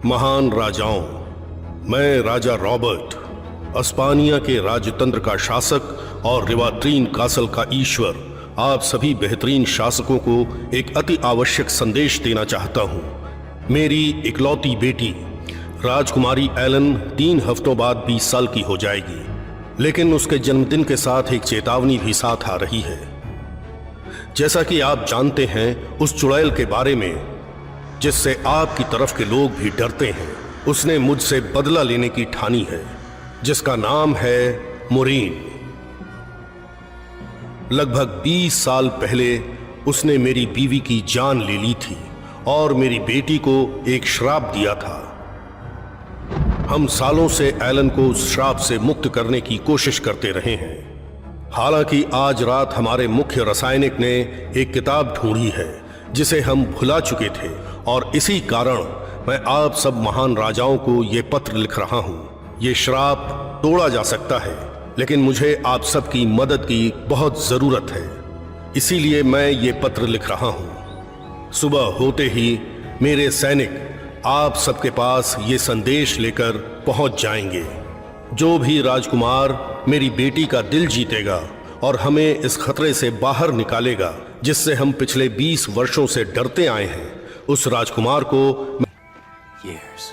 महान राजाओं, मैं राजा रॉबर्ट, अस्पानिया के राजतंत्र का शासक और रिवाट्रीन कासल का ईश्वर, आप सभी बेहतरीन शासकों को एक अति आवश्यक संदेश देना चाहता हूं। मेरी इकलौती बेटी राजकुमारी एलन 3 हफ्तों बाद 20 साल की हो जाएगी, लेकिन उसके जन्मदिन के साथ एक चेतावनी भी साथ आ रही है। जैसा कि आप जानते हैं उस चुड़ैल के बारे में जिससे आपकी तरफ के लोग भी डरते हैं, उसने मुझसे बदला लेने की ठानी है, जिसका नाम है मुरीन। लगभग 20 साल पहले उसने मेरी बीवी की जान ले ली थी और मेरी बेटी को एक श्राप दिया था। हम सालों से एलन को उस श्राप से मुक्त करने की कोशिश करते रहे हैं। हालांकि आज रात हमारे मुख्य रासायनिक ने एक किताब ढूंढी है जिसे हम भुला चुके थे, और इसी कारण मैं आप सब महान राजाओं को यह पत्र लिख रहा हूं। यह श्राप तोड़ा जा सकता है, लेकिन मुझे आप सबकी मदद की बहुत जरूरत है, इसीलिए मैं ये पत्र लिख रहा हूं। सुबह होते ही मेरे सैनिक आप सबके पास ये संदेश लेकर पहुंच जाएंगे। जो भी राजकुमार मेरी बेटी का दिल जीतेगा और हमें इस खतरे से बाहर निकालेगा जिससे हम पिछले 20 वर्षों से डरते आए हैं, उस राजकुमार को Years.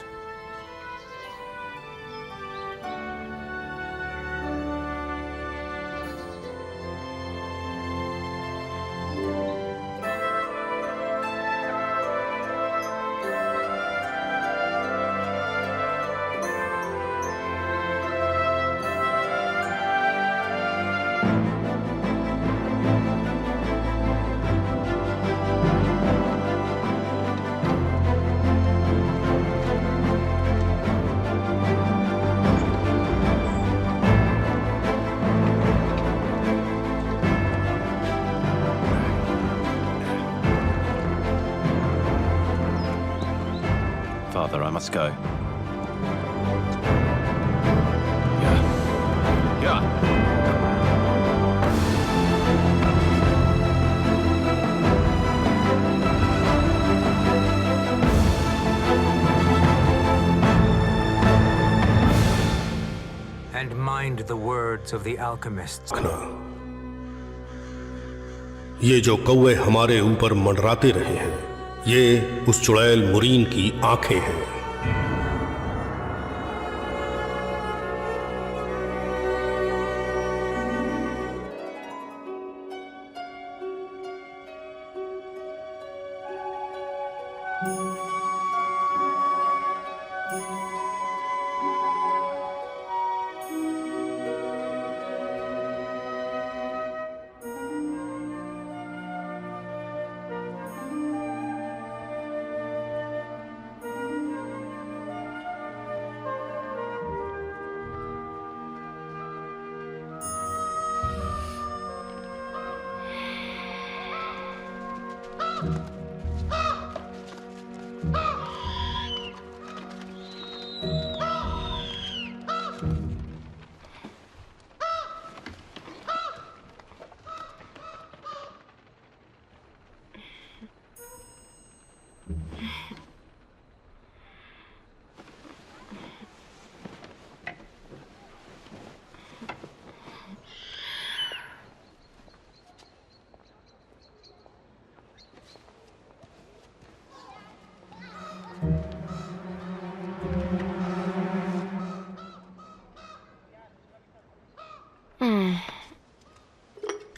Father, I must go. Yeah. And mind the words of the alchemists. ये जो कौवे हमारे ऊपर मंडराते रहे हैं, ये उस चुड़ैल मुरीन की आंखें हैं।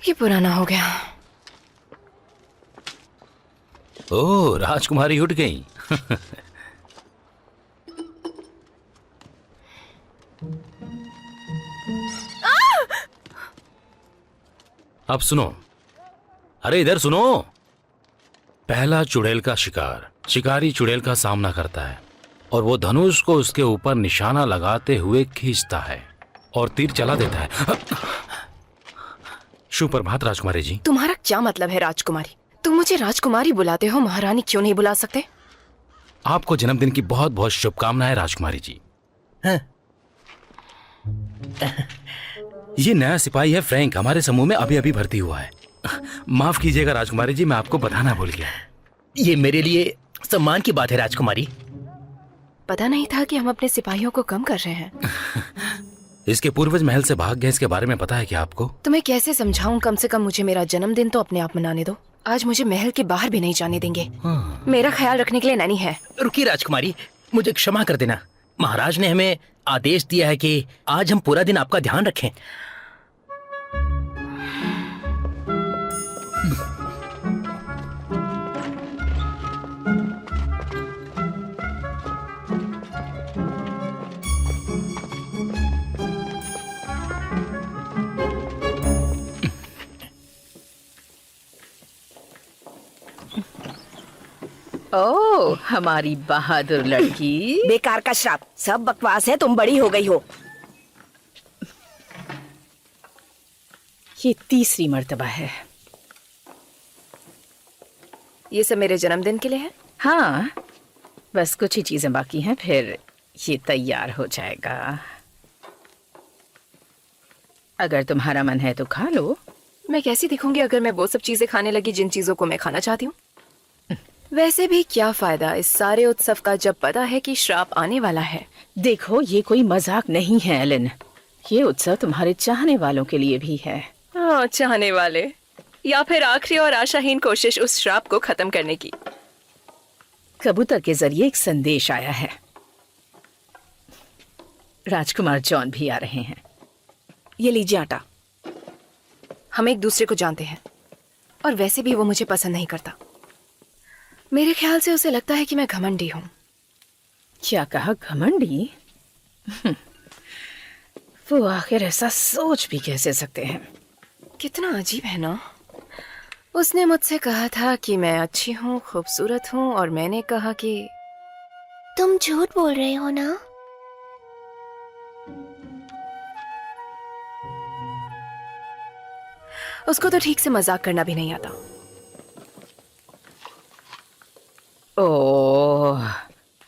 ये पुराना हो गया। ओह, राजकुमारी उठ गई। अब सुनो, अरे इधर सुनो। पहला चुड़ैल का शिकार, शिकारी चुड़ैल का सामना करता है और वो धनुष को उसके ऊपर निशाना लगाते हुए खींचता है और तीर चला देता है। शुभ प्रभात राजकुमारी जी। तुम्हारा क्या मतलब है राजकुमारी? तुम मुझे राजकुमारी बुलाते हो, महारानी क्यों नहीं बुला सकते? आपको जन्मदिन की बहुत बहुत शुभकामनाएं राजकुमारी जी। ये नया सिपाही है फ्रैंक, हमारे समूह में अभी अभी भर्ती हुआ है। माफ कीजिएगा राजकुमारी जी, मैं आपको बताना भूल गया। ये मेरे लिए सम्मान की बात है राजकुमारी। पता नहीं था कि हम अपने सिपाहियों को कम कर रहे हैं। इसके पूर्वज महल से भाग गए, इसके बारे में पता है क्या आपको? तुम्हें कैसे समझाऊं? कम से कम मुझे मेरा जन्मदिन तो अपने आप मनाने दो। आज मुझे महल के बाहर भी नहीं जाने देंगे। मेरा ख्याल रखने के लिए नैनी है। रुकिए राजकुमारी, मुझे क्षमा कर देना। महाराज ने हमें आदेश दिया है कि आज हम पूरा दिन आपका ध्यान रखें। ओह, हमारी बहादुर लड़की। बेकार का श्राप, सब बकवास है। तुम बड़ी हो गई हो। ये तीसरी मर्तबा है। ये सब मेरे जन्मदिन के लिए है। हाँ, बस कुछ ही चीजें बाकी हैं, फिर ये तैयार हो जाएगा। अगर तुम्हारा मन है तो खा लो। मैं कैसी दिखूंगी अगर मैं वो सब चीजें खाने लगी जिन चीजों को मैं खाना चाहती हूँ? वैसे भी क्या फायदा इस सारे उत्सव का जब पता है कि श्राप आने वाला है। देखो, ये कोई मजाक नहीं है एलन। ये उत्सव तुम्हारे चाहने वालों के लिए भी है। हाँ, चाहने वाले, या फिर आखिरी और आशाहीन कोशिश उस श्राप को खत्म करने की। कबूतर के जरिए एक संदेश आया है। राजकुमार जॉन भी आ रहे हैं। ये लीजिए आटा। हम एक दूसरे को जानते हैं और वैसे भी वो मुझे पसंद नहीं करता। मेरे ख्याल से उसे लगता है कि मैं घमंडी हूँ। क्या कहा? घमंडी? वो आखिर ऐसा सोच भी कैसे सकते हैं? कितना अजीब है ना। उसने मुझसे कहा था कि मैं अच्छी हूँ, खूबसूरत हूँ, और मैंने कहा कि तुम झूठ बोल रहे हो ना? उसको तो ठीक से मजाक करना भी नहीं आता। ओह,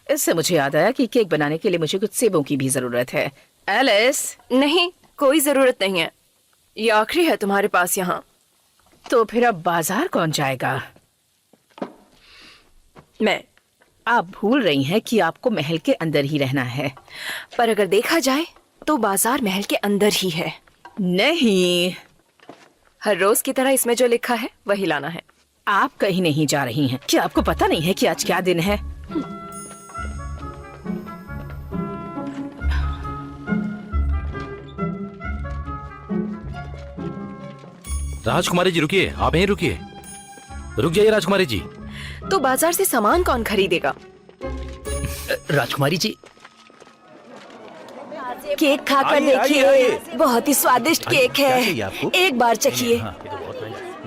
इससे मुझे याद आया कि केक बनाने के लिए मुझे कुछ सेबों की भी जरूरत है। एलिस? नहीं, कोई जरूरत नहीं है। ये आखिरी है तुम्हारे पास यहाँ। तो फिर अब बाजार कौन जाएगा? मैं। आप भूल रही हैं कि आपको महल के अंदर ही रहना है। पर अगर देखा जाए तो बाजार महल के अंदर ही है। नहीं, हर रोज की तरह इसमें जो लिखा है वही लाना है। आप कहीं नहीं जा रही हैं। क्या आपको पता नहीं है कि आज क्या दिन है? राजकुमारी जी रुकिए, आप यहीं रुकिए। रुक जाइए राजकुमारी जी। तो बाजार से सामान कौन खरीदेगा? राजकुमारी जी, केक खाकर देखिए, बहुत ही स्वादिष्ट केक है। एक बार चखिए।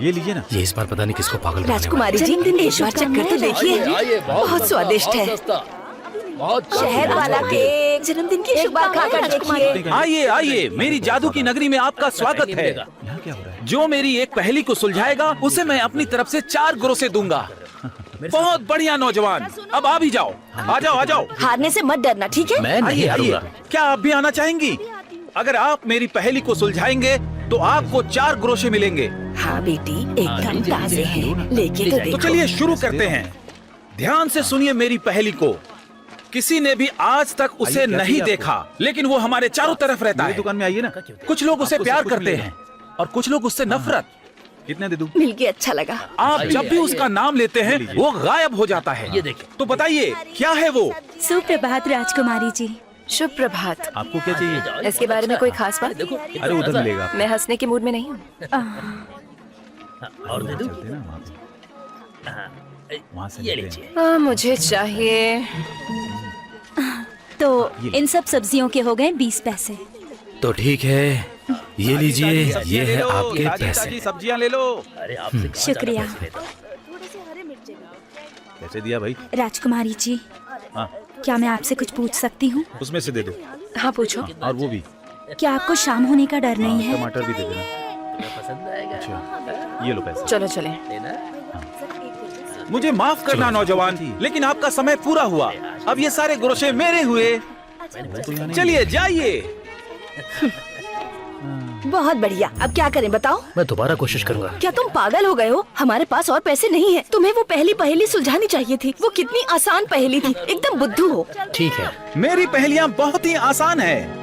ये लीजिए ना। ये इस बार पता नहीं किसको पागल बनाने राजकुमारी जी, एक बार चख कर तो देखिए, बहुत स्वादिष्ट है। शहर वाला केक, जन्मदिन की एक बार खाकर देखिए। आइए आइए, मेरी जादू की नगरी में आपका स्वागत है। यहाँ क्या हो रहा है? जो मेरी एक पहेली को सुलझाएगा उसे मैं अपनी तरफ से 4 ग्रोसे दूंगा। बहुत बढ़िया नौजवान, अब आ भी जाओ। आ जाओ आ जाओ। हारने से मत डरना, ठीक है? मैं नहीं आइए हारूंगा। क्या आप भी आना चाहेंगी? अगर आप मेरी पहेली को सुलझाएंगे तो आपको 4 ग्रोसे मिलेंगे। हाँ बेटी, एकदम ताजे हैं, लेके तो तो देखो। चलिए शुरू करते हैं। ध्यान से सुनिए मेरी पहेली को। किसी ने भी आज तक उसे नहीं देखा, लेकिन वो हमारे चारों तरफ रहता है। दुकान में आइए ना। कुछ लोग उसे प्यार करते हैं और कुछ लोग उससे नफरत। कितने दे दूं? मिलके अच्छा लगा। आप जब भी उसका नाम लेते हैं वो गायब हो जाता है। ये देखिए। तो बताइए क्या है वो? सुप्रभात राजकुमारी जी। शुभ प्रभात। आपको क्या चाहिए? इसके बारे में कोई खास बात? अरे उधर मिलेगा। मैं हंसने के मूड में नहीं हूँ। और दे दूं? चलते ना वहाँ से ये लीजिए। मुझे चाहिए। तो इन सब सब्जियों के हो गए 20 पैसे। तो ठीक है, ये लीजिए, ये है आपके पैसे। सब्जियां ले लो। अरे आपसे शुक्रिया। कैसे दिया भाई? राजकुमारी जी, हाँ, क्या मैं आपसे कुछ पूछ सकती हूँ? उसमें से दे दो। हाँ पूछो। और वो भी। क्या आपको शाम होने का डर नहीं है? टमाटर भी दे देना। पसंद आएगा। अच्छा, ये लो पैसे। चलो चले। मुझे माफ करना नौजवान, लेकिन आपका समय पूरा हुआ। अब ये सारे ग्रोशे मेरे हुए। चलिए जाइए। बहुत बढ़िया। अब क्या करें बताओ? मैं दोबारा कोशिश करूंगा। क्या तुम पागल हो गए हो? हमारे पास और पैसे नहीं है। तुम्हें वो पहली पहेली सुलझानी चाहिए थी। वो कितनी आसान पहेली थी, एकदम बुद्धू हो। ठीक है। मेरी पहेलियां बहुत ही आसान है।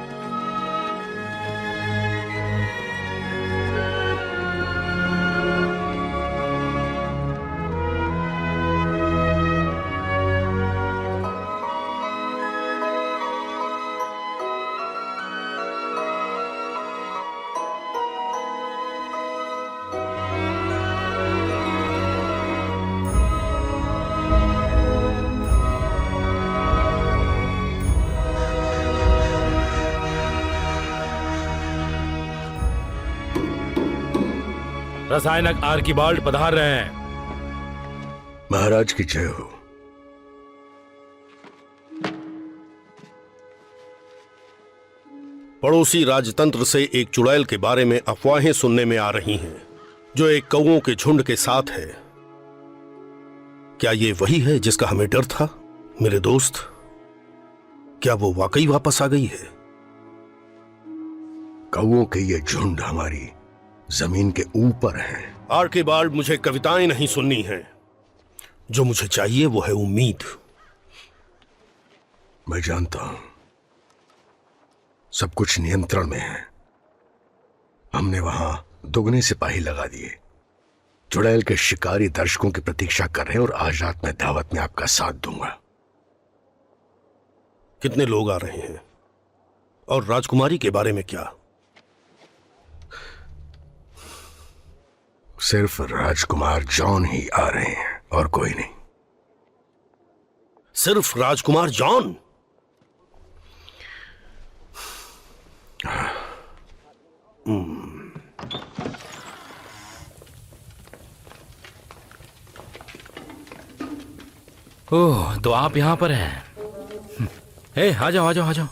रसायनक आर्किबाल्ड पधार रहे हैं। महाराज की जय हो। पड़ोसी राजतंत्र से एक चुड़ैल के बारे में अफवाहें सुनने में आ रही हैं, जो एक कौओं के झुंड के साथ है। क्या ये वही है जिसका हमें डर था, मेरे दोस्त? क्या वो वाकई वापस आ गई है? कौओं के ये झुंड हमारी जमीन के ऊपर है। आर्किबाल्ड, मुझे कविताएं नहीं सुननी हैं। जो मुझे चाहिए वो है उम्मीद। मैं जानता हूं सब कुछ नियंत्रण में है। हमने वहां दुगने सिपाही लगा दिए। चुड़ैल के शिकारी दर्शकों की प्रतीक्षा कर रहे हैं और आज रात मैं दावत में आपका साथ दूंगा। कितने लोग आ रहे हैं? और राजकुमारी के बारे में क्या? सिर्फ राजकुमार जॉन ही आ रहे हैं और कोई नहीं। सिर्फ राजकुमार जॉन? ओह, तो आप यहां पर हैं। ए, आ जाओ आ जाओ आ जाओ।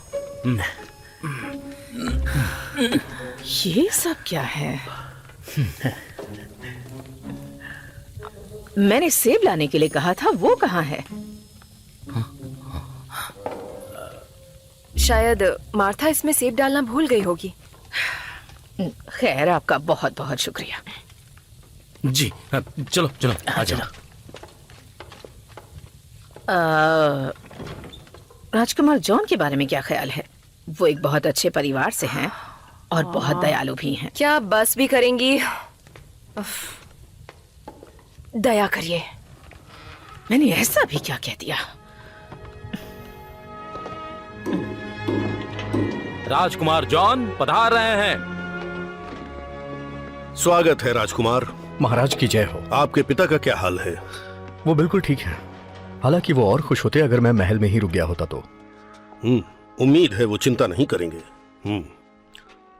ये सब क्या है? मैंने सेब लाने के लिए कहा था, वो कहाँ है? शायद मार्था इसमें सेब डालना भूल गई होगी। खैर, आपका बहुत बहुत शुक्रिया। जी चलो चलो आ जाओ। राजकुमार जॉन के बारे में क्या ख्याल है? वो एक बहुत अच्छे परिवार से हैं और बहुत दयालु भी हैं। क्या बस भी करेंगी? उफ, दया करिए। मैंने ऐसा भी क्या कह दिया? राजकुमार जॉन पधार रहे हैं। स्वागत है राजकुमार। महाराज की जय हो। आपके पिता का क्या हाल है? वो बिल्कुल ठीक है। हालांकि वो और खुश होते अगर मैं महल में ही रुक गया होता तो। उम्मीद है वो चिंता नहीं करेंगे।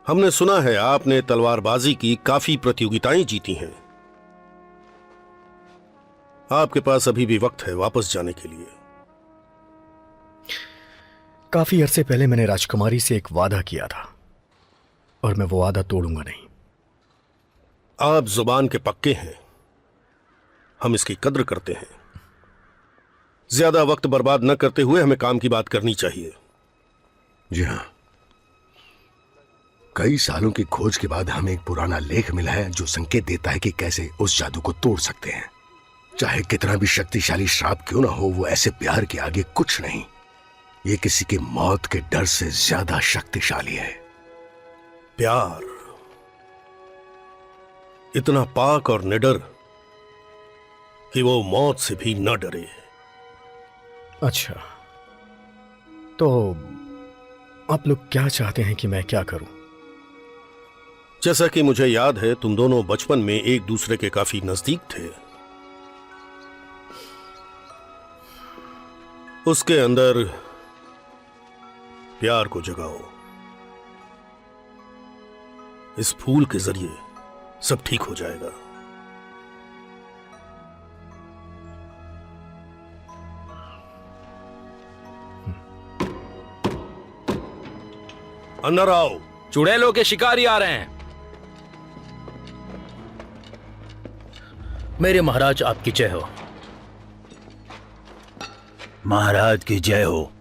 हमने सुना है आपने तलवारबाजी की काफी प्रतियोगिताएं जीती हैं। आपके पास अभी भी वक्त है वापस जाने के लिए। काफी अरसे पहले मैंने राजकुमारी से एक वादा किया था और मैं वो वादा तोड़ूंगा नहीं। आप जुबान के पक्के हैं, हम इसकी कद्र करते हैं। ज्यादा वक्त बर्बाद न करते हुए हमें काम की बात करनी चाहिए। जी हाँ, कई सालों की खोज के बाद हमें एक पुराना लेख मिला है जो संकेत देता है कि कैसे उस जादू को तोड़ सकते हैं। चाहे कितना भी शक्तिशाली श्राप क्यों ना हो, वो ऐसे प्यार के आगे कुछ नहीं। ये किसी की मौत के डर से ज्यादा शक्तिशाली है। प्यार इतना पाक और निडर कि वो मौत से भी न डरे। अच्छा, तो आप लोग क्या चाहते हैं कि मैं क्या करूं? जैसा कि मुझे याद है, तुम दोनों बचपन में एक दूसरे के काफी नजदीक थे। उसके अंदर प्यार को जगाओ। इस फूल के जरिए सब ठीक हो जाएगा। अंदर आओ। चुड़ैलों के शिकारी आ रहे हैं। मेरे महाराज आपकी जय हो। महाराज की जय हो।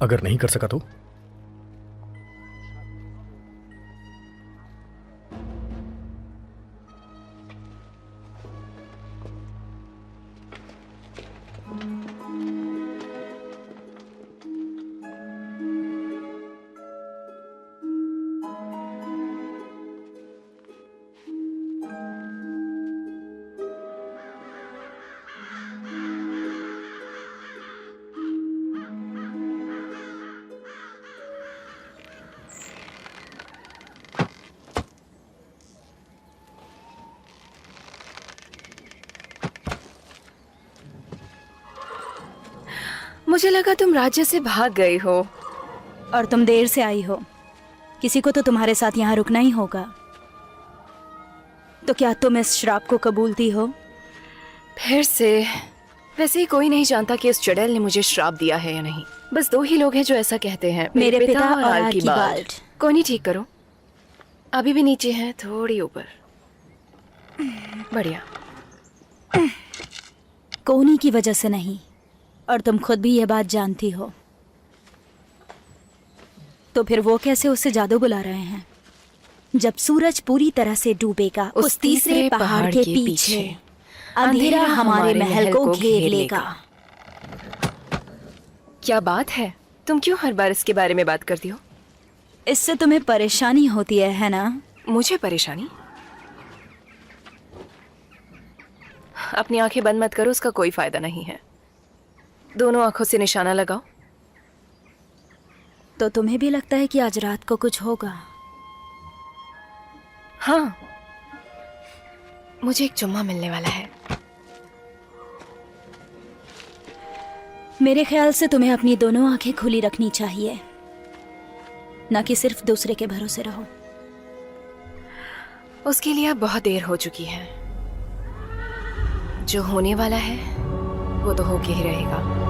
अगर नहीं कर सका तो? मुझे लगा तुम राज्य से भाग गई हो। और तुम देर से आई हो। किसी को तो तुम्हारे साथ यहाँ रुकना ही होगा। तो क्या तुम इस श्राप को कबूलती हो? फिर से वैसे ही कोई नहीं जानता कि इस चुड़ैल ने मुझे श्राप दिया है या नहीं। बस 2 ही लोग हैं जो ऐसा कहते हैं, मेरे पिता और आर्कीबाल्ड। कोई नहीं, ठीक करो। अभी भी नीचे हैं, थोड़ी ऊपर। बढ़िया। कोनी की वजह से नहीं, और तुम खुद भी यह बात जानती हो। तो फिर वो कैसे उसे जादू बुला रहे हैं? जब सूरज पूरी तरह से डूबेगा उस तीसरे पहाड़ के पीछे अंधेरा हमारे महल को घेर लेगा। क्या बात है? तुम क्यों हर बार इसके बारे में बात करती हो? इससे तुम्हें परेशानी होती है ना? मुझे परेशानी? अपनी आंखें बंद मत करो, उसका कोई फायदा नहीं है। दोनों आंखों से निशाना लगाओ। तो तुम्हें भी लगता है कि आज रात को कुछ होगा? हाँ, मुझे एक चुम्मा मिलने वाला है। मेरे ख्याल से तुम्हें अपनी दोनों आंखें खुली रखनी चाहिए, न कि सिर्फ दूसरे के भरोसे रहो। उसके लिए अब बहुत देर हो चुकी है। जो होने वाला है वो तो होके ही रहेगा।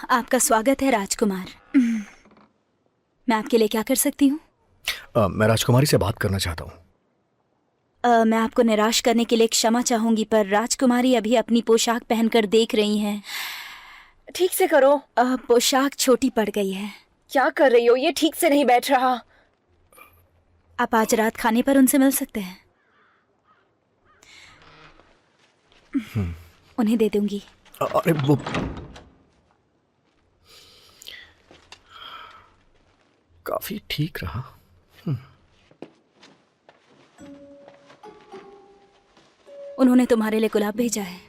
आपका स्वागत है राजकुमार। मैं आपके लिए क्या कर सकती हूँ? मैं राजकुमारी से बात करना चाहता हूँ। मैं आपको निराश करने के लिए क्षमा चाहूंगी, पर राजकुमारी अभी अपनी पोशाक पहनकर देख रही हैं। ठीक से करो। पोशाक छोटी पड़ गई है। क्या कर रही हो? ये ठीक से नहीं बैठ रहा। आप आज रात खाने पर उनसे मिल सकते हैं। उन्हें दे दूंगी। अरे वो काफी ठीक रहा। उन्होंने तुम्हारे लिए गुलाब भेजा है।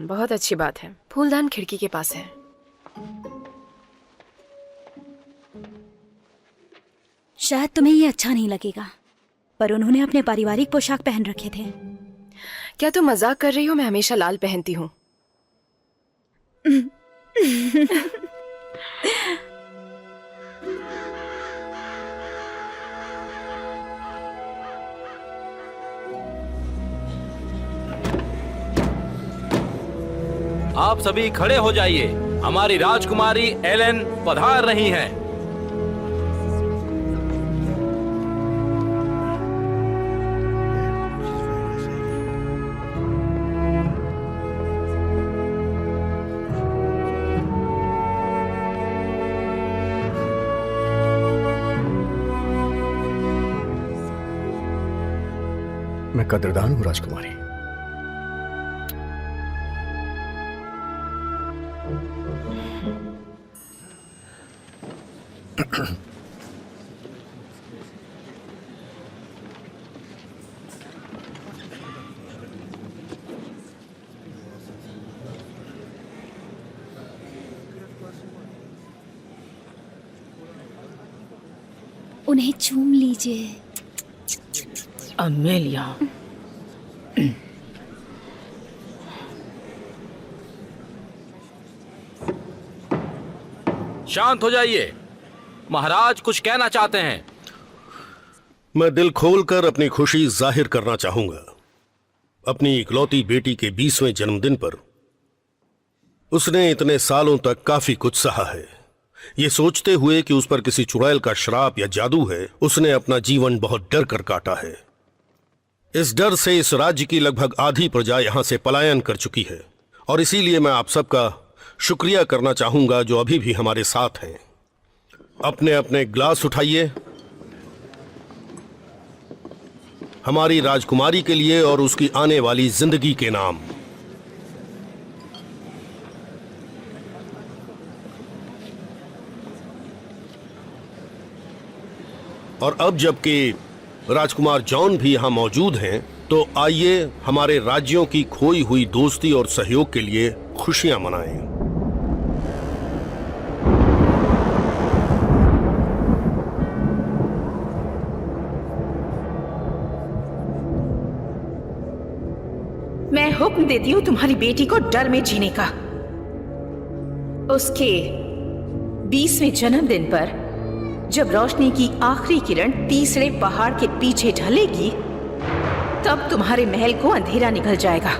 बहुत अच्छी बात है। फूलदान खिड़की के पास है। शायद तुम्हें ये अच्छा नहीं लगेगा, पर उन्होंने अपने पारिवारिक पोशाक पहन रखे थे। क्या तुम मजाक कर रही हो? मैं हमेशा लाल पहनती हूँ। आप सभी खड़े हो जाइए। हमारी राजकुमारी एलेन पधार रही हैं। मैं कदरदान हूँ राजकुमारी। उन्हें चूम लीजिए। अमेलिया, शांत हो जाइए। महाराज कुछ कहना चाहते हैं। मैं दिल खोलकर अपनी खुशी जाहिर करना चाहूंगा। अपनी इकलौती बेटी के 20वें जन्मदिन पर उसने इतने सालों तक काफी कुछ सहा है। ये सोचते हुए कि उस पर किसी चुड़ैल का श्राप या जादू है, उसने अपना जीवन बहुत डर कर काटा है। इस डर से इस राज्य की लगभग आधी प्रजा यहां से पलायन कर चुकी है, और इसीलिए मैं आप सबका शुक्रिया करना चाहूंगा जो अभी भी हमारे साथ हैं। अपने अपने ग्लास उठाइए हमारी राजकुमारी के लिए और उसकी आने वाली जिंदगी के नाम। और अब जबकि राजकुमार जॉन भी यहां मौजूद हैं, तो आइए हमारे राज्यों की खोई हुई दोस्ती और सहयोग के लिए खुशियां मनाएं। मैं हुक्म देती हूँ तुम्हारी बेटी को डर में जीने का। उसके 20वें जन्मदिन पर जब रोशनी की आखिरी किरण तीसरे पहाड़ के पीछे ढलेगी, तब तुम्हारे महल को अंधेरा निकल जाएगा।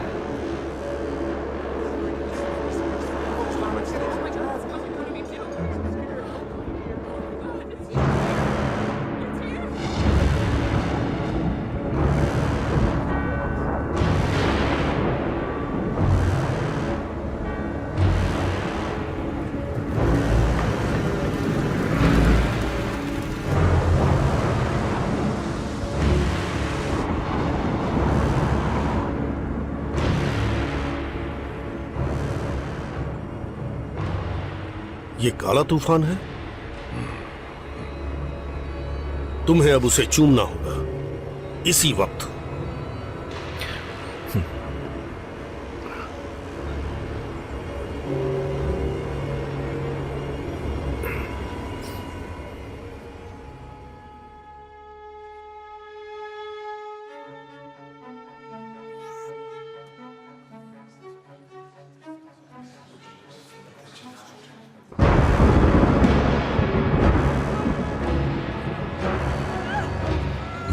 ये काला तूफान है। तुम्हें अब उसे चूमना होगा इसी वक्त।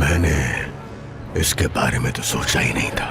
मैंने इसके बारे में तो सोचा ही नहीं था।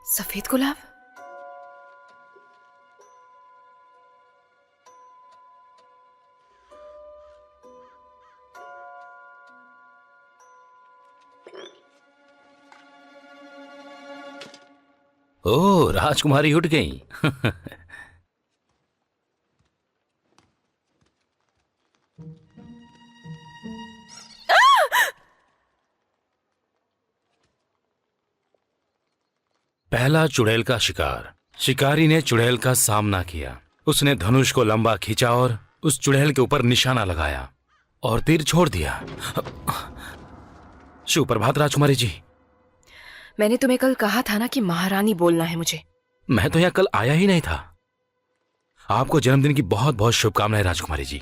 सफेद गुलाब? ओह, राजकुमारी उठ गई। पहला चुड़ैल का शिकार। शिकारी ने चुड़ैल का सामना किया। उसने धनुष को लंबा खींचा और उस चुड़ैल के ऊपर निशाना लगाया और तीर छोड़ दिया। सुप्रभात राजकुमारी जी। मैंने तुम्हें कल कहा था ना कि महारानी बोलना है मुझे। मैं तो यहाँ कल आया ही नहीं था। आपको जन्मदिन की बहुत बहुत शुभकामनाएं राजकुमारी जी।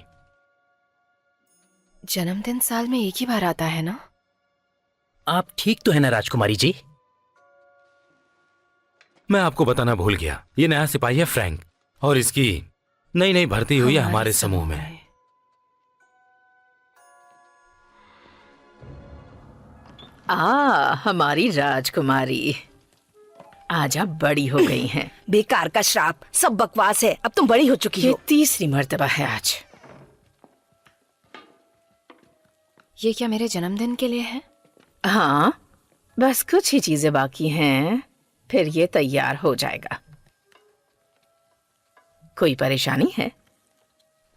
जन्मदिन साल में एक ही बार आता है ना? आप ठीक तो है ना राजकुमारी जी? मैं आपको बताना भूल गया, ये नया सिपाही है फ्रैंक, और इसकी नई नई भर्ती हुई है हमारे समूह में। हमारी राजकुमारी, आज आप बड़ी हो गई हैं। बेकार का श्राप, सब बकवास है। अब तुम बड़ी हो चुकी ये हो। तीसरी मर्तबा है आज। ये क्या मेरे जन्मदिन के लिए है? हाँ, बस कुछ ही चीजें बाकी हैं, फिर ये तैयार हो जाएगा। कोई परेशानी है?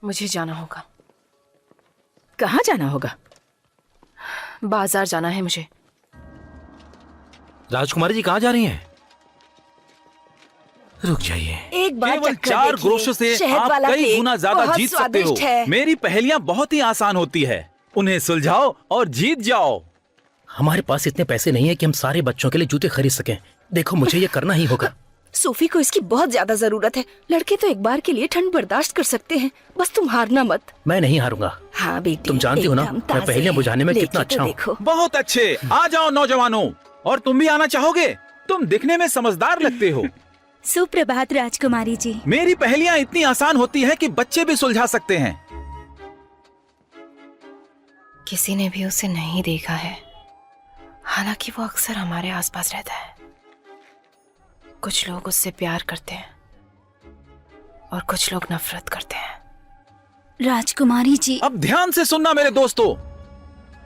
मुझे जाना होगा। कहाँ जाना होगा? बाजार जाना है मुझे। राजकुमारी जी कहाँ जा रही हैं? रुक जाइए। एक बार केवल चक्कर 4 देखिए। ग्रोशों से शहद आप वाला कई केक गुना ज्यादा बहुत जीत सकते हो। स्वादिष्ट है। मेरी पहेलियां बहुत ही आसान होती है, उन्हें सुलझाओ और जीत जाओ। हमारे पास इतने पैसे नहीं है कि हम सारे बच्चों के लिए जूते खरीद सकें। देखो, मुझे ये करना ही होगा। सोफी को इसकी बहुत ज्यादा जरूरत है। लड़के तो एक बार के लिए ठंड बर्दाश्त कर सकते हैं, बस तुम हारना मत। मैं नहीं हारूंगा। हाँ बेटी, तुम जानती हो ना, एकदम मैं ताज़े पहेलियां हैं। बुझाने में लेके कितना तो अच्छा हूँ। देखो। बहुत अच्छे, आ जाओ नौजवानों। और तुम भी आना चाहोगे? तुम दिखने में समझदार लगते हो। सुप्रभात राजकुमारी जी। मेरी पहेलियां इतनी आसान होती है कि बच्चे भी सुलझा सकते हैं। किसी ने भी उसे नहीं देखा है, हालांकि वो अक्सर हमारे आसपास रहता है। कुछ लोग उससे प्यार करते हैं और कुछ लोग नफरत करते हैं। राजकुमारी जी, अब ध्यान से सुनना मेरे दोस्तों।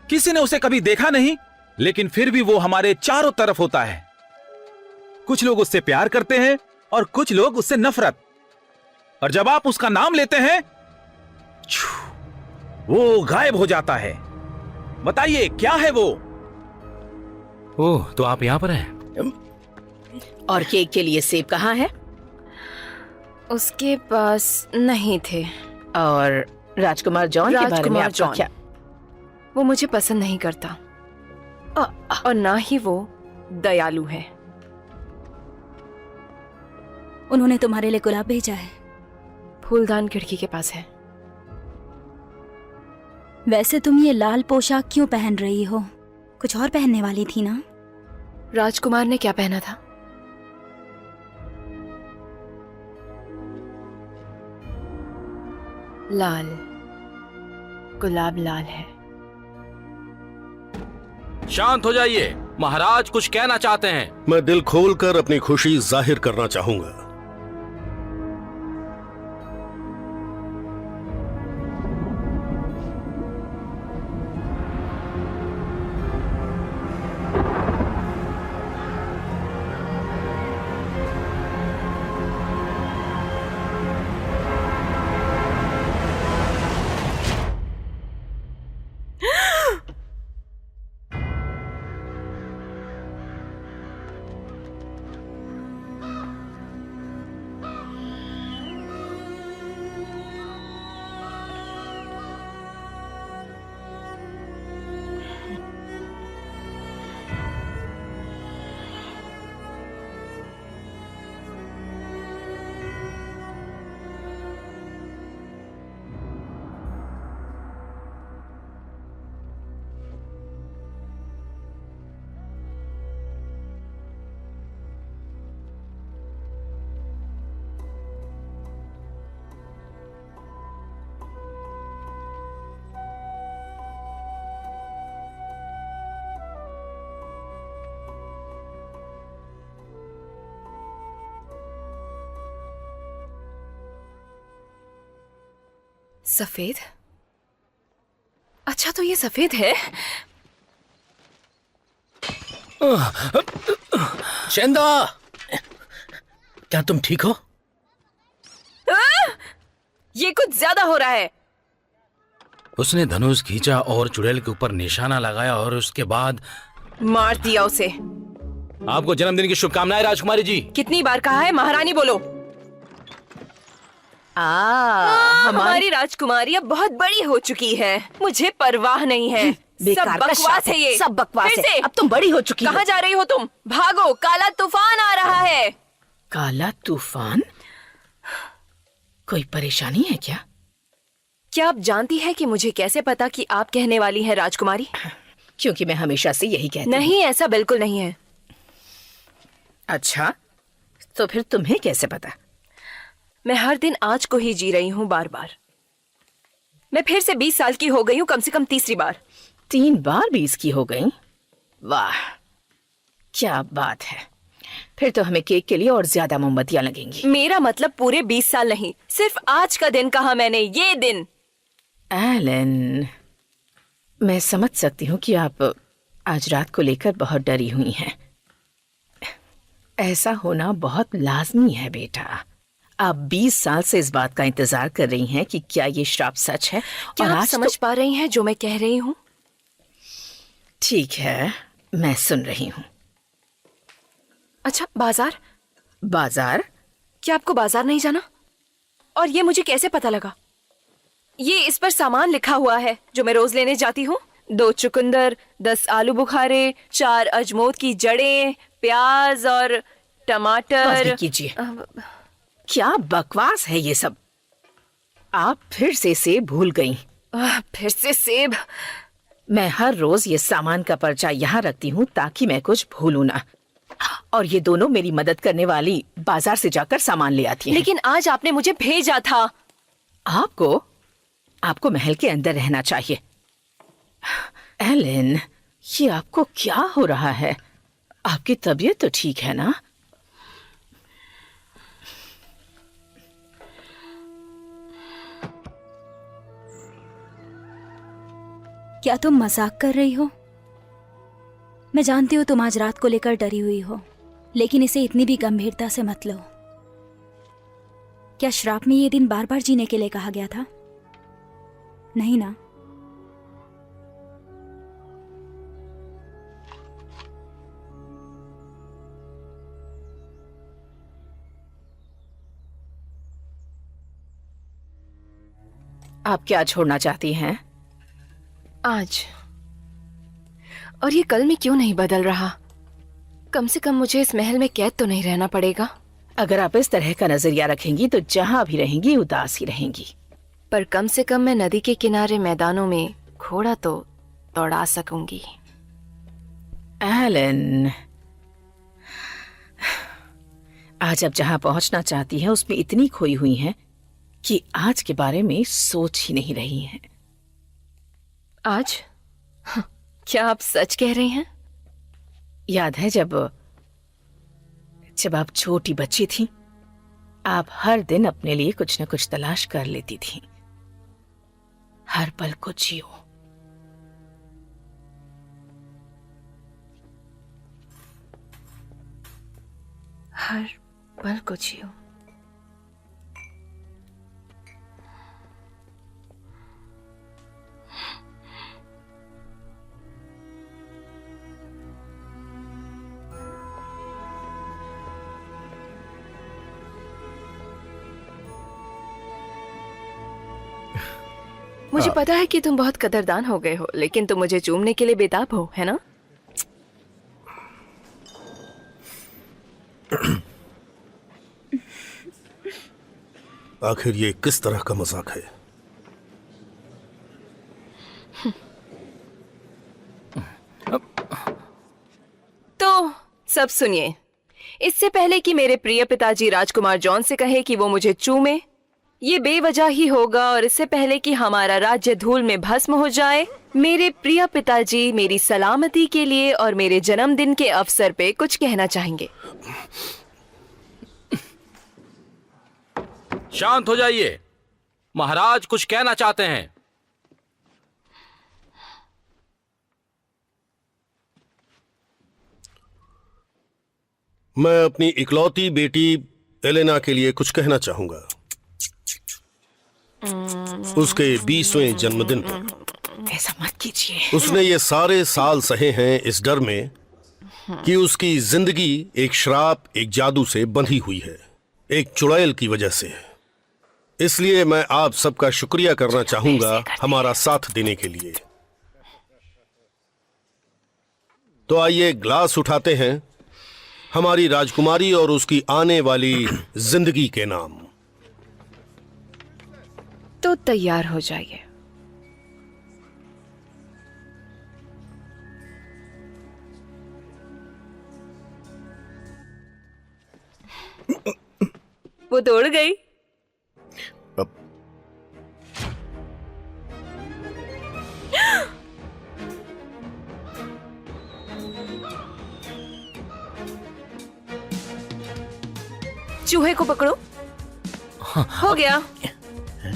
किसी ने उसे कभी देखा नहीं, लेकिन फिर भी वो हमारे चारों तरफ होता है। कुछ लोग उससे प्यार करते हैं और कुछ लोग उससे नफरत। और जब आप उसका नाम लेते हैं, वो गायब हो जाता है। बताइए क्या है वो? ओह, तो आप यहाँ पर हैं? और केक के लिए सेब कहाँ है? उसके पास नहीं थे। और राजकुमार जॉन के बारे में राजकुमार आपका जॉन, क्या? वो मुझे पसंद नहीं करता और ना ही वो दयालु है। उन्होंने तुम्हारे लिए गुलाब भेजा है। फूलदान खिड़की के पास है। वैसे तुम ये लाल पोशाक क्यों पहन रही हो? कुछ और पहनने वाली थी ना? राजकुमार ने क्या पहना था? लाल। गुलाब लाल है। शांत हो जाइए, महाराज कुछ कहना चाहते हैं। मैं दिल खोलकर अपनी खुशी जाहिर करना चाहूंगा। सफेद? अच्छा, तो ये सफेद है। चंदा, क्या तुम ठीक हो? ये कुछ ज्यादा हो रहा है। उसने धनुष खींचा और चुड़ैल के ऊपर निशाना लगाया और उसके बाद मार दिया उसे। आपको जन्मदिन की शुभकामनाएं राजकुमारी जी। कितनी बार कहा है महारानी बोलो। हमारी राजकुमारी अब बहुत बड़ी हो चुकी है, मुझे परवाह नहीं है। बेकार सब का बकवास श्राप है ये। सब बकवास फिर है। से? अब तुम बड़ी हो चुकी हो। कहाँ जा रही हो तुम? भागो, काला तूफान आ रहा है। काला तूफान? कोई परेशानी है क्या? क्या आप जानती है कि मुझे कैसे पता कि आप कहने वाली हैं राजकुमारी? क्योंकि मैं हमेशा से यही कहती हूँ। नहीं, ऐसा बिल्कुल नहीं है। अच्छा, तो फिर तुम्हें कैसे पता? मैं हर दिन आज को ही जी रही हूँ, बार बार। मैं फिर से 20 साल की हो गई हूँ, कम से कम तीसरी बार। 3 बार 20 की हो गई? वाह, क्या बात है। फिर तो हमें केक के लिए और ज्यादा मोमबत्तियां लगेंगी। मेरा मतलब पूरे 20 साल नहीं, सिर्फ आज का दिन कहा मैंने, ये दिन। एलन, मैं समझ सकती हूँ कि आप आज रात को लेकर बहुत डरी हुई हैं। ऐसा होना बहुत लाजमी है बेटा। आप 20 साल से इस बात का इंतजार कर रही हैं कि क्या ये श्राप सच है। क्या और आप आज समझ पा रही हैं जो मैं कह रही हूँ? ठीक है, मैं सुन रही हूँ। अच्छा, बाजार? बाजार? क्या आपको बाजार नहीं जाना? और ये मुझे कैसे पता लगा? ये इस पर सामान लिखा हुआ है जो मैं रोज लेने जाती हूँ। 2 चुकंदर, 10 आलू बुखारे, 4 अजमोद की जड़ें, प्याज और बस टमाटर। भी कीजिए। क्या बकवास है ये सब? आप फिर से सेब भूल गई। फिर से सेब? मैं हर रोज ये सामान का पर्चा यहाँ रखती हूँ ताकि मैं कुछ भूलूं ना। और ये दोनों मेरी मदद करने वाली बाजार से जाकर सामान ले आती हैं। लेकिन आज आपने मुझे भेजा था। आपको महल के अंदर रहना चाहिए। एलन, ये आपको क्या हो रहा है? आपकी तबीयत तो ठीक है ना? क्या तुम मजाक कर रही हो? मैं जानती हूँ तुम आज रात को लेकर डरी हुई हो, लेकिन इसे इतनी भी गंभीरता से मत लो। क्या श्राप में ये दिन बार बार जीने के लिए कहा गया था? नहीं ना? आप क्या छोड़ना चाहती हैं? आज। और ये कल में क्यों नहीं बदल रहा? कम से कम मुझे इस महल में कैद तो नहीं रहना पड़ेगा। अगर आप इस तरह का नजरिया रखेंगी तो जहां भी रहेंगी उदास ही रहेंगी। पर कम से कम मैं नदी के किनारे मैदानों में घोड़ा तो दौड़ा सकूंगी। एलन, आज आप जहां पहुंचना चाहती हैं उसमें इतनी खोई हुई हैं कि आज के बारे में सोच ही नहीं रही हैं। आज? क्या आप सच कह रही हैं? याद है जब आप छोटी बच्ची थी, आप हर दिन अपने लिए कुछ न कुछ तलाश कर लेती थी। हर पल को जियो। हर पल को जियो। मुझे पता है कि तुम बहुत कदरदान हो गए हो, लेकिन तुम मुझे चूमने के लिए बेताब हो, है ना? आखिर ये किस तरह का मजाक है? तो सब सुनिए। इससे पहले कि मेरे प्रिय पिताजी राजकुमार जॉन से कहे कि वो मुझे चूमे, ये बेवजह ही होगा। और इससे पहले कि हमारा राज्य धूल में भस्म हो जाए, मेरे प्रिय पिताजी मेरी सलामती के लिए और मेरे जन्मदिन के अवसर पे कुछ कहना चाहेंगे। शांत हो जाइए, महाराज कुछ कहना चाहते हैं। मैं अपनी इकलौती बेटी एलेना के लिए कुछ कहना चाहूंगा। उसके 20वें जन्मदिन पर। ऐसा मत कीजिए। उसने ये सारे साल सहे हैं इस डर में कि उसकी जिंदगी एक श्राप, एक जादू से बंधी हुई है, एक चुड़ैल की वजह से। इसलिए मैं आप सबका शुक्रिया करना चाहूंगा हमारा साथ देने के लिए। तो आइए ग्लास उठाते हैं हमारी राजकुमारी और उसकी आने वाली जिंदगी के नाम। तो तैयार हो जाइए। वो दौड़ गई। चूहे को पकड़ो। हो गया।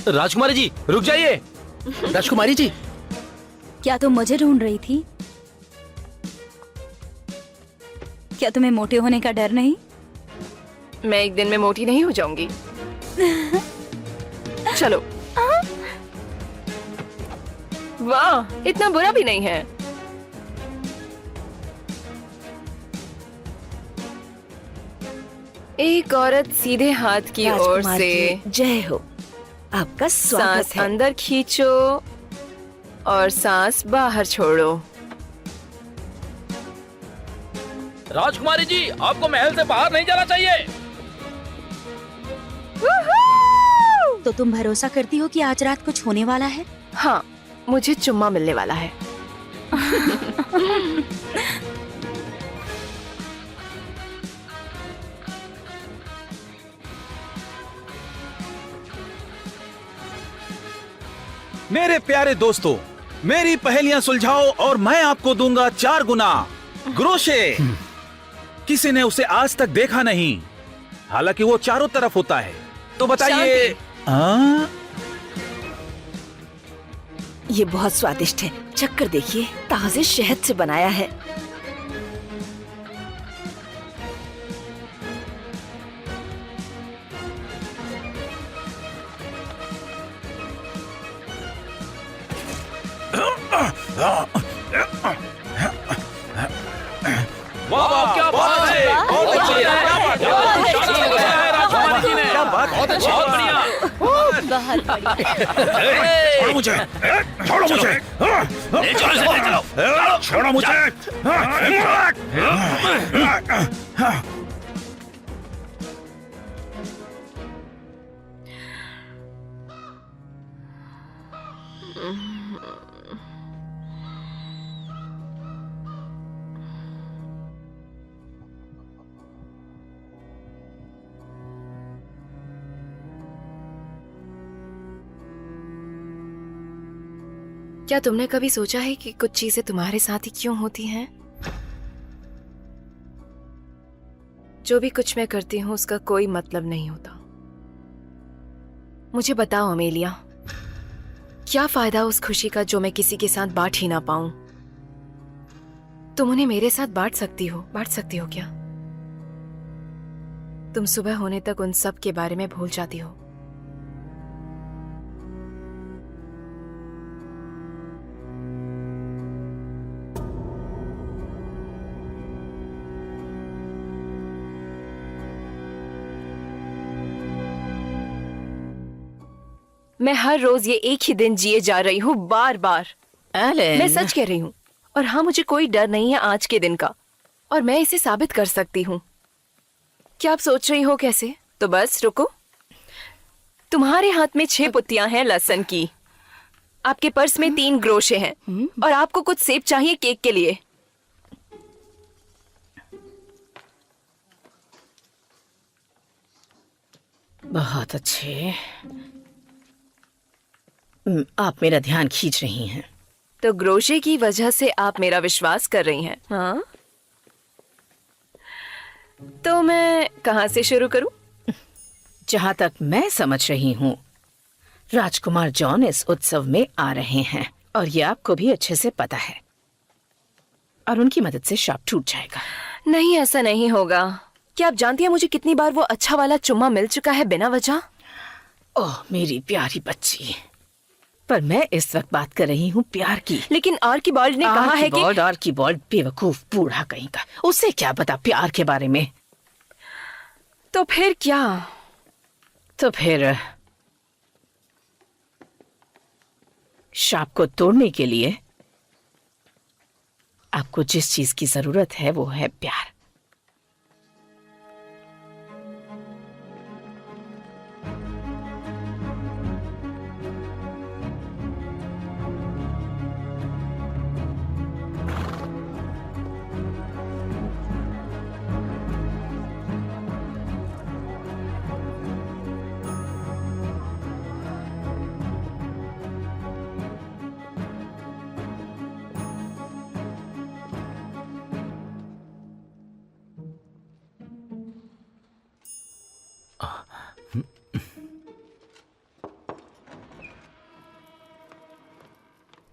राजकुमारी जी रुक जाइए। राजकुमारी जी, क्या तुम मुझे ढूंढ रही थी? क्या तुम्हें मोटे होने का डर नहीं? मैं एक दिन में मोटी नहीं हो जाऊंगी। चलो। वाह, इतना बुरा भी नहीं है। एक औरत सीधे हाथ की ओर से जय हो, आपका स्वागत सांस है। अंदर खींचो और सांस बाहर छोड़ो। राजकुमारी जी, आपको महल से बाहर नहीं जाना चाहिए। तो तुम भरोसा करती हो कि आज रात कुछ होने वाला है? हाँ, मुझे चुम्मा मिलने वाला है। मेरे प्यारे दोस्तों, मेरी पहेलियां सुलझाओ और मैं आपको दूंगा 4 गुना ग्रोशे। किसी ने उसे आज तक देखा नहीं, हालांकि वो चारों तरफ होता है। तो बताइए। ये बहुत स्वादिष्ट है, चक्कर देखिए, ताजे शहद से बनाया है। वाह, क्या बात है। बहुत बढ़िया। बहुत अच्छा, बहुत बढ़िया। छोड़ो मुझे, छोड़ो मुझे, ले चलो इसे, ले चलो। छोड़ो मुझे। क्या तुमने कभी सोचा है कि कुछ चीजें तुम्हारे साथ ही क्यों होती हैं? जो भी कुछ मैं करती हूँ उसका कोई मतलब नहीं होता। मुझे बताओ अमेलिया, क्या फायदा उस खुशी का जो मैं किसी के साथ बांट ही ना पाऊं? तुम उन्हें मेरे साथ बांट सकती हो क्या? तुम सुबह होने तक उन सब के बारे में भूल जाती हो। मैं हर रोज ये एक ही दिन जिए जा रही हूँ, बार बार। मैं सच कह रही हूँ। और हाँ, मुझे कोई डर नहीं है आज के दिन का, और मैं इसे साबित कर सकती हूँ। क्या आप सोच रही हो कैसे? तो बस रुको। तुम्हारे हाथ में 6 पुत्तियां हैं लहसुन की, आपके पर्स में 3 ग्रोशे हैं, और आपको कुछ सेब चाहिए केक के लिए। बहुत अच्छे। आप मेरा ध्यान खींच रही हैं। तो ग्रोशे की वजह से आप मेरा विश्वास कर रही हैं, हाँ? तो मैं कहाँ से शुरू करूं? जहां तक मैं समझ रही हूँ, राजकुमार जॉन इस उत्सव में आ रहे हैं, और ये आपको भी अच्छे से पता है, और उनकी मदद से श्राप टूट जाएगा। नहीं, ऐसा नहीं होगा। क्या आप जानती हैं मुझे कितनी बार वो अच्छा वाला चुम्मा मिल चुका है बिना वजह? ओह मेरी प्यारी बच्ची, पर मैं इस वक्त बात कर रही हूँ प्यार की। लेकिन आर्कीबाल्ड ने कहा है कि आर्कीबाल्ड बेवकूफ बूढ़ा कहीं का, उसे क्या पता प्यार के बारे में। तो फिर क्या? तो फिर शाप को तोड़ने के लिए आपको जिस चीज की जरूरत है वो है प्यार।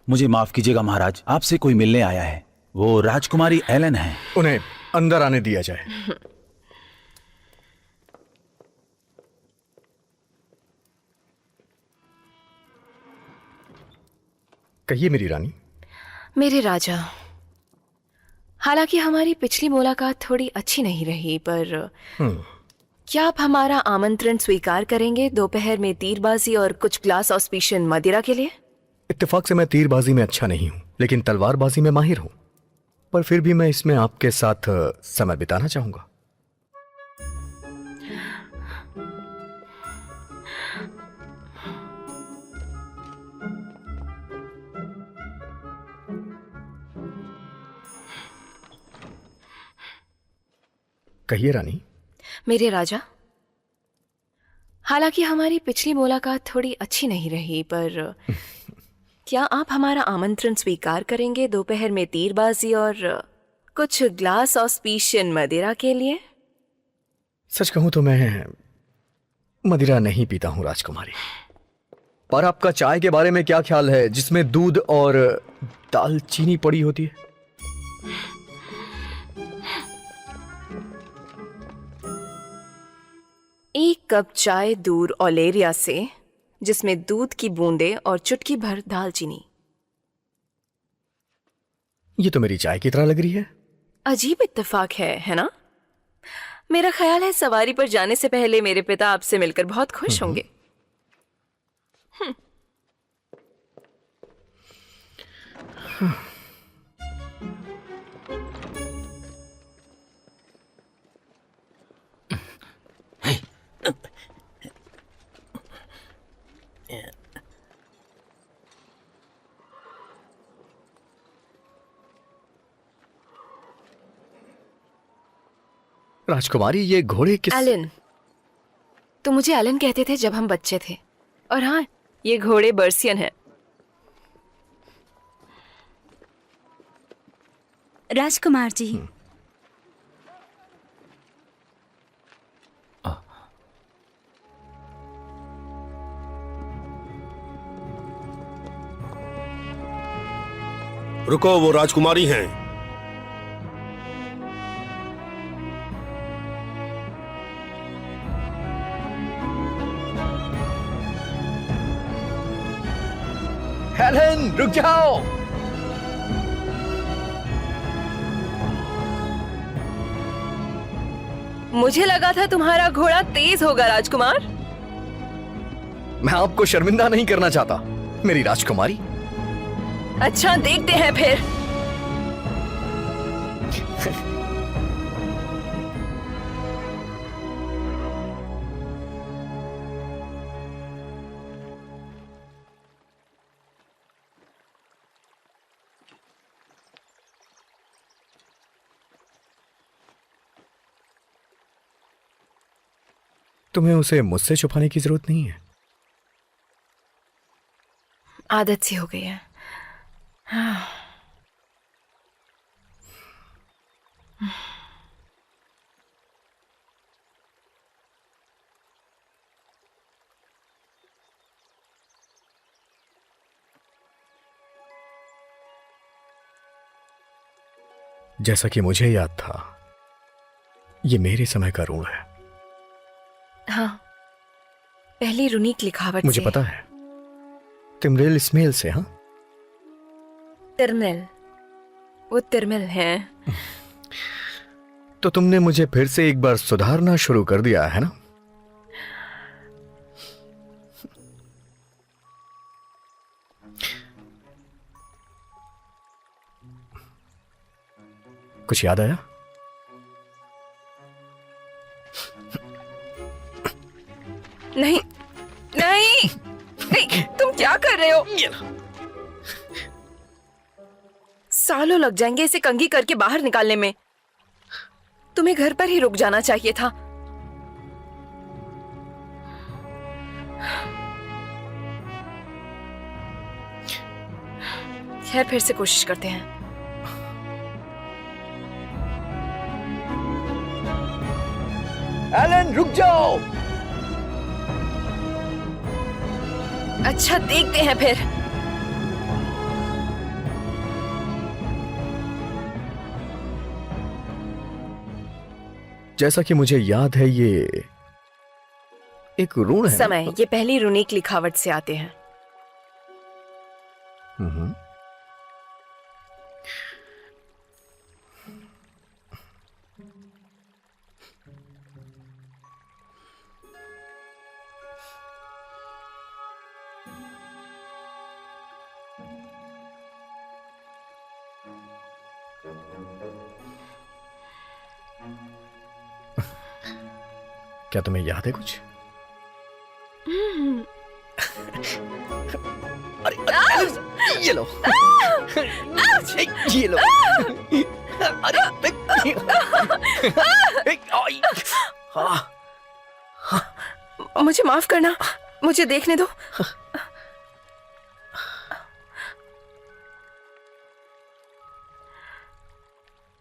मुझे माफ कीजिएगा महाराज, आपसे कोई मिलने आया है। वो राजकुमारी एलन है। उन्हें अंदर आने दिया जाए। कहिए मेरी रानी। मेरे राजा, हालांकि हमारी पिछली मुलाकात थोड़ी अच्छी नहीं रही, पर क्या आप हमारा आमंत्रण स्वीकार करेंगे दोपहर में तीरबाजी और कुछ ग्लास ऑस्पिशियन मदिरा के लिए? इत्तेफाक से मैं तीरबाजी में अच्छा नहीं हूं, लेकिन तलवारबाजी में माहिर हूं। पर फिर भी मैं इसमें आपके साथ समय बिताना चाहूंगा। कहिए रानी। मेरे राजा, हालांकि हमारी पिछली मुलाकात थोड़ी अच्छी नहीं रही, पर क्या आप हमारा आमंत्रण स्वीकार करेंगे दोपहर में तीरबाजी और कुछ ग्लास ऑस्पिशियन मदिरा के लिए? सच कहूं तो मैं मदिरा नहीं पीता हूं राजकुमारी। पर आपका चाय के बारे में क्या ख्याल है, जिसमें दूध और दालचीनी पड़ी होती है? एक कप चाय दूर ओलेरिया से, जिसमें दूध की बूंदें और चुटकी भर दालचीनी। ये तो मेरी चाय की तरह लग रही है। अजीब इत्तेफाक है ना? मेरा ख्याल है सवारी पर जाने से पहले मेरे पिता आपसे मिलकर बहुत खुश होंगे। राजकुमारी, ये घोड़े किस? एलन। तो मुझे एलन कहते थे जब हम बच्चे थे। और हाँ, ये घोड़े बर्सियन है। राजकुमार जी, रुको, वो राजकुमारी हैं। हेलन, रुक जाओ। मुझे लगा था तुम्हारा घोड़ा तेज होगा राजकुमार। मैं आपको शर्मिंदा नहीं करना चाहता मेरी राजकुमारी। अच्छा, देखते हैं फिर। तुम्हें उसे मुझसे छुपाने की जरूरत नहीं है। आदत सी हो गई है। हाँ। जैसा कि मुझे याद था, ये मेरे समय का ऋण है। हाँ, पहली रुनीक लिखावट मुझे से। पता है, तिमरेल स्मेल से? हाँ, तिरमिल, वो तिरमिल हैं। तो तुमने मुझे फिर से एक बार सुधारना शुरू कर दिया है ना? कुछ याद आया? नहीं नहीं नहीं, तुम क्या कर रहे हो? सालों लग जाएंगे इसे कंघी करके बाहर निकालने में। तुम्हें घर पर ही रुक जाना चाहिए था। खैर, फिर से कोशिश करते हैं। एलन, रुक जाओ। अच्छा, देखते हैं फिर। जैसा कि मुझे याद है, ये एक ऋण है। समय, ये पहली रूनिक लिखावट से आते हैं। क्या तुम्हें याद है कुछ? अरे, ये लो। ये लो। मुझे माफ करना, मुझे देखने दो।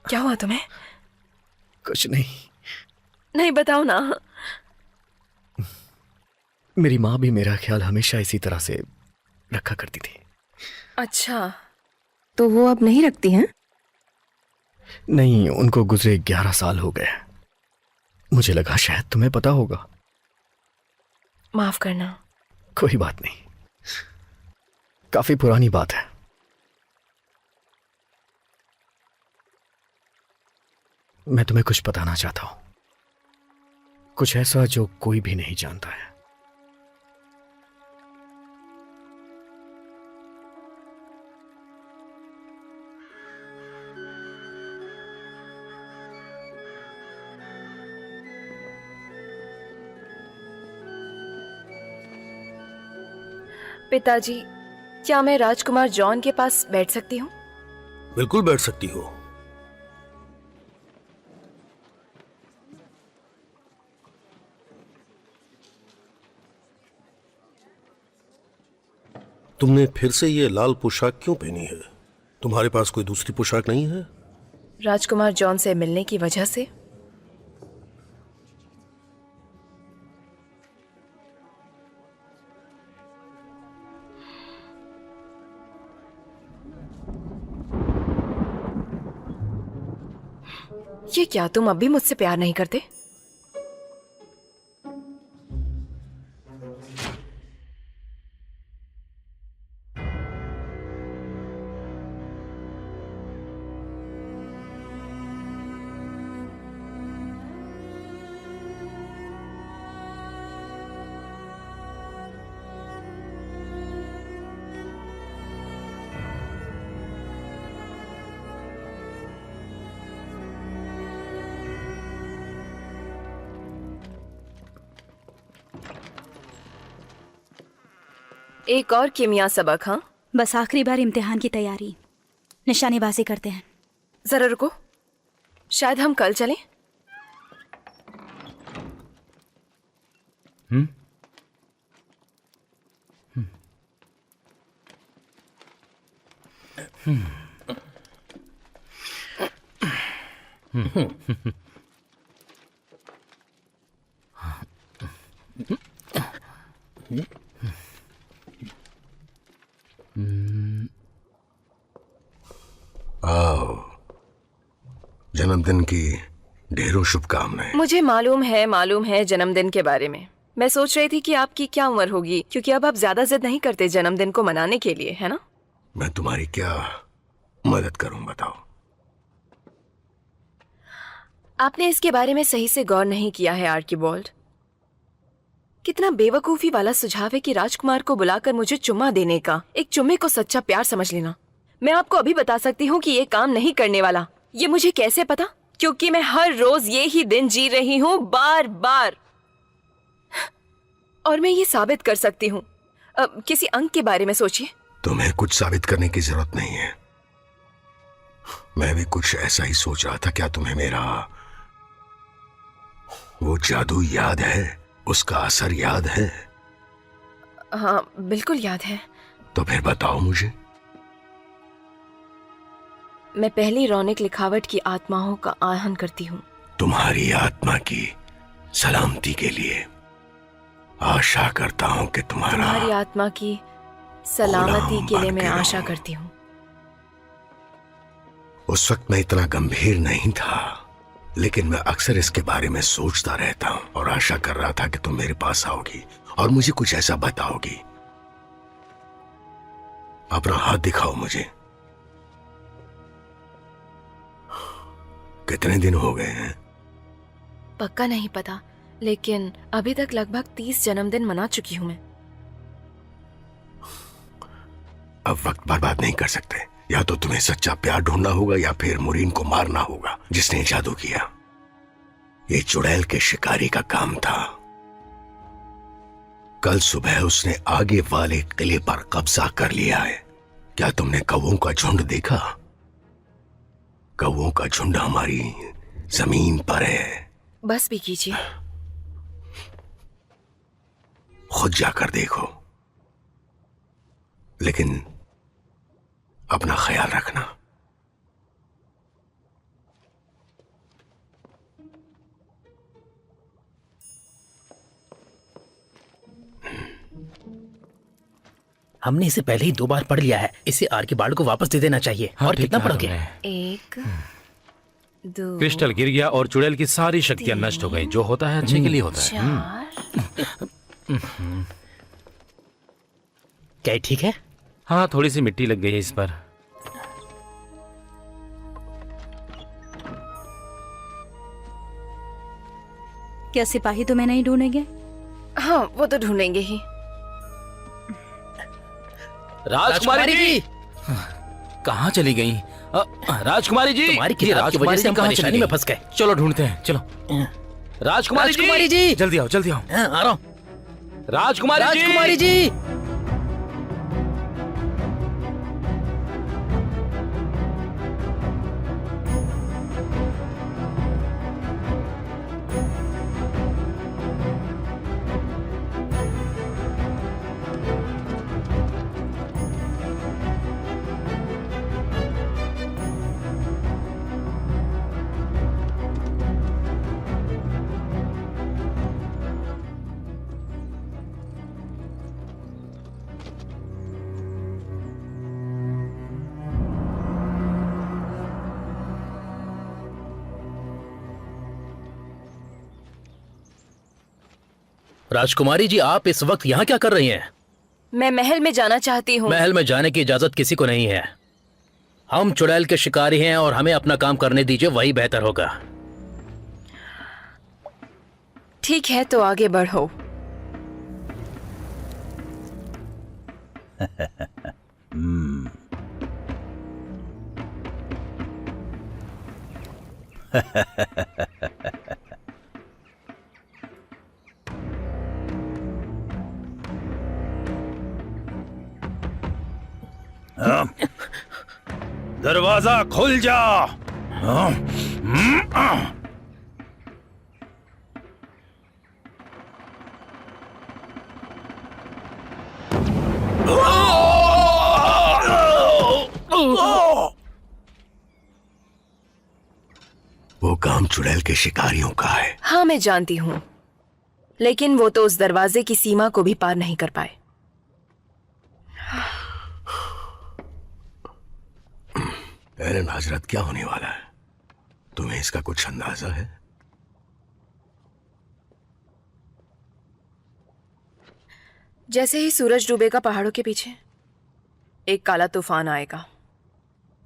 क्या हुआ तुम्हें? कुछ नहीं। नहीं, बताओ ना। मेरी माँ भी मेरा ख्याल हमेशा इसी तरह से रखा करती थी। अच्छा, तो वो अब नहीं रखती हैं? नहीं, उनको गुजरे 11 साल हो गए। मुझे लगा शायद तुम्हें पता होगा। माफ करना। कोई बात नहीं, काफी पुरानी बात है। मैं तुम्हें कुछ बताना चाहता हूं, कुछ ऐसा जो कोई भी नहीं जानता है। पिताजी, क्या मैं राजकुमार जॉन के पास बैठ सकती हूँ? बिल्कुल बैठ सकती हो। तुमने फिर से ये लाल पोशाक क्यों पहनी है? तुम्हारे पास कोई दूसरी पोशाक नहीं है? राजकुमार जॉन से मिलने की वजह से। ये क्या, तुम अब भी मुझसे प्यार नहीं करते? एक और कीमिया सबक? हाँ, बस आखिरी बार इम्तिहान की तैयारी, निशानेबाजी करते हैं। जरा रुको, शायद हम कल चलें। आओ, जन्मदिन की ढेरों शुभकामनाएं। मुझे मालूम है जन्मदिन के बारे में। मैं सोच रही थी कि आपकी क्या उम्र होगी, क्योंकि अब आप ज्यादा जिद नहीं करते जन्मदिन को मनाने के लिए, है ना? मैं तुम्हारी क्या मदद करूं बताओ? आपने इसके बारे में सही से गौर नहीं किया है आर्कीबॉल्ड। कितना बेवकूफी वाला सुझाव है कि राजकुमार को बुलाकर मुझे चुम्मा देने का। एक चुम्मे को सच्चा प्यार समझ लेना। मैं आपको अभी बता सकती हूँ कि ये काम नहीं करने वाला। ये मुझे कैसे पता? क्योंकि मैं हर रोज ये ही दिन जी रही हूँ, बार बार। और मैं ये साबित कर सकती हूँ। किसी अंक के बारे में सोचिए। तुम्हें कुछ साबित करने की जरूरत नहीं है। मैं भी कुछ ऐसा ही सोच रहा था। क्या तुम्हें मेरा वो जादू याद है? उसका असर याद है? हाँ, बिल्कुल याद है। तो फिर बताओ मुझे। मैं पहली रौनक लिखावट की आत्माओं का आह्वान करती हूँ। तुम्हारी आत्मा की सलामती के लिए आशा करता हूँ कि तुम्हारी आत्मा की सलामती के लिए मैं आशा करती हूँ। उस वक्त मैं इतना गंभीर नहीं था, लेकिन मैं अक्सर इसके बारे में सोचता रहता हूँ और आशा कर रहा था कि तुम मेरे पास आओगी और मुझे कुछ ऐसा बताओगी। अपना हाथ दिखाओ मुझे। कितने दिन हो गए हैं? पक्का नहीं पता, लेकिन अभी तक लगभग 30 जन्मदिन मना चुकी हूँ मैं। अब वक्त बर्बाद नहीं कर सकते। या तो तुम्हें सच्चा प्यार ढूंढना होगा या फिर मुरीन को मारना होगा जिसने जादू किया। ये चुड़ैल के शिकारी का काम था। कल सुबह उसने आगे वाले किले पर कब्जा कर लिया है। क्या तुमने कौवों का झुंड देखा? कौवों का झुंड हमारी जमीन पर है। बस भी कीजिए। खुद जाकर देखो, लेकिन अपना ख्याल रखना। हमने इसे पहले ही 2 बार पढ़ लिया है। इसे आर्कीबाल्ड को वापस दे देना चाहिए। हाँ, और कितना पढ़ोगे? 1 2 क्रिस्टल गिर गया और चुड़ैल की सारी शक्तियां नष्ट हो गई। जो होता है अच्छे के लिए होता है। 4 क्या ये ठीक है? हाँ, थोड़ी सी मिट्टी लग गई है इस पर। क्या सिपाही तुम्हें नहीं ढूंढेंगे? हाँ, वो तो ढूंढेंगे ही। राजकुमारी जी कहाँ चली गई? राजकुमारी जी, तुम्हारी किताब की वजह से हम परेशानी में फंस गए। चलो ढूंढते हैं, चलो। राजकुमारी जी, जल्दी आओ, जल्दी आओ। आ रहा हूँ। राजकुमारी जी। राजकुमारी जी, आप इस वक्त यहाँ क्या कर रही हैं? मैं महल में जाना चाहती हूँ। महल में जाने की इजाजत किसी को नहीं है। हम चुड़ैल के शिकारी हैं और हमें अपना काम करने दीजिए, वही बेहतर होगा। ठीक है, तो आगे बढ़ो। दरवाजा खुल जा। वो काम चुड़ैल के शिकारियों का है। हाँ, मैं जानती हूँ, लेकिन वो तो उस दरवाजे की सीमा को भी पार नहीं कर पाए। एलन हजरत, क्या होने वाला है? तुम्हें इसका कुछ अंदाजा है? जैसे ही सूरज डूबेगा पहाड़ों के पीछे, एक काला तूफान आएगा।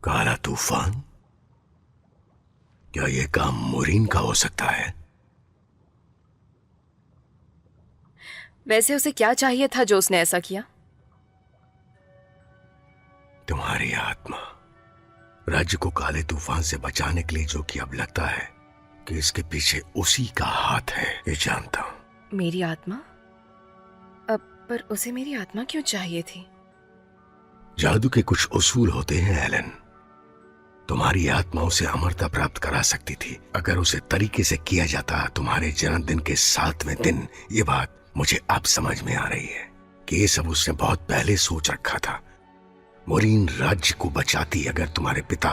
काला तूफान? क्या यह काम मोरीन का हो सकता है? वैसे उसे क्या चाहिए था जो उसने ऐसा किया? तुम्हारी आत्मा राज्य को काले तूफान से बचाने के लिए, जो कि अब लगता है कि इसके पीछे उसी का हाथ है, ये जानता हूं। मेरी आत्मा? अब पर उसे मेरी आत्मा क्यों चाहिए थी? जादू के कुछ उसूल होते हैं एलन। तुम्हारी आत्मा उसे अमरता प्राप्त करा सकती थी अगर उसे तरीके से किया जाता तुम्हारे जन्मदिन के 7वें दिन। ये बात मुझे अब समझ में आ रही है कि ये सब उसने बहुत पहले सोच रखा था। मोरीन राज्य को बचाती अगर तुम्हारे पिता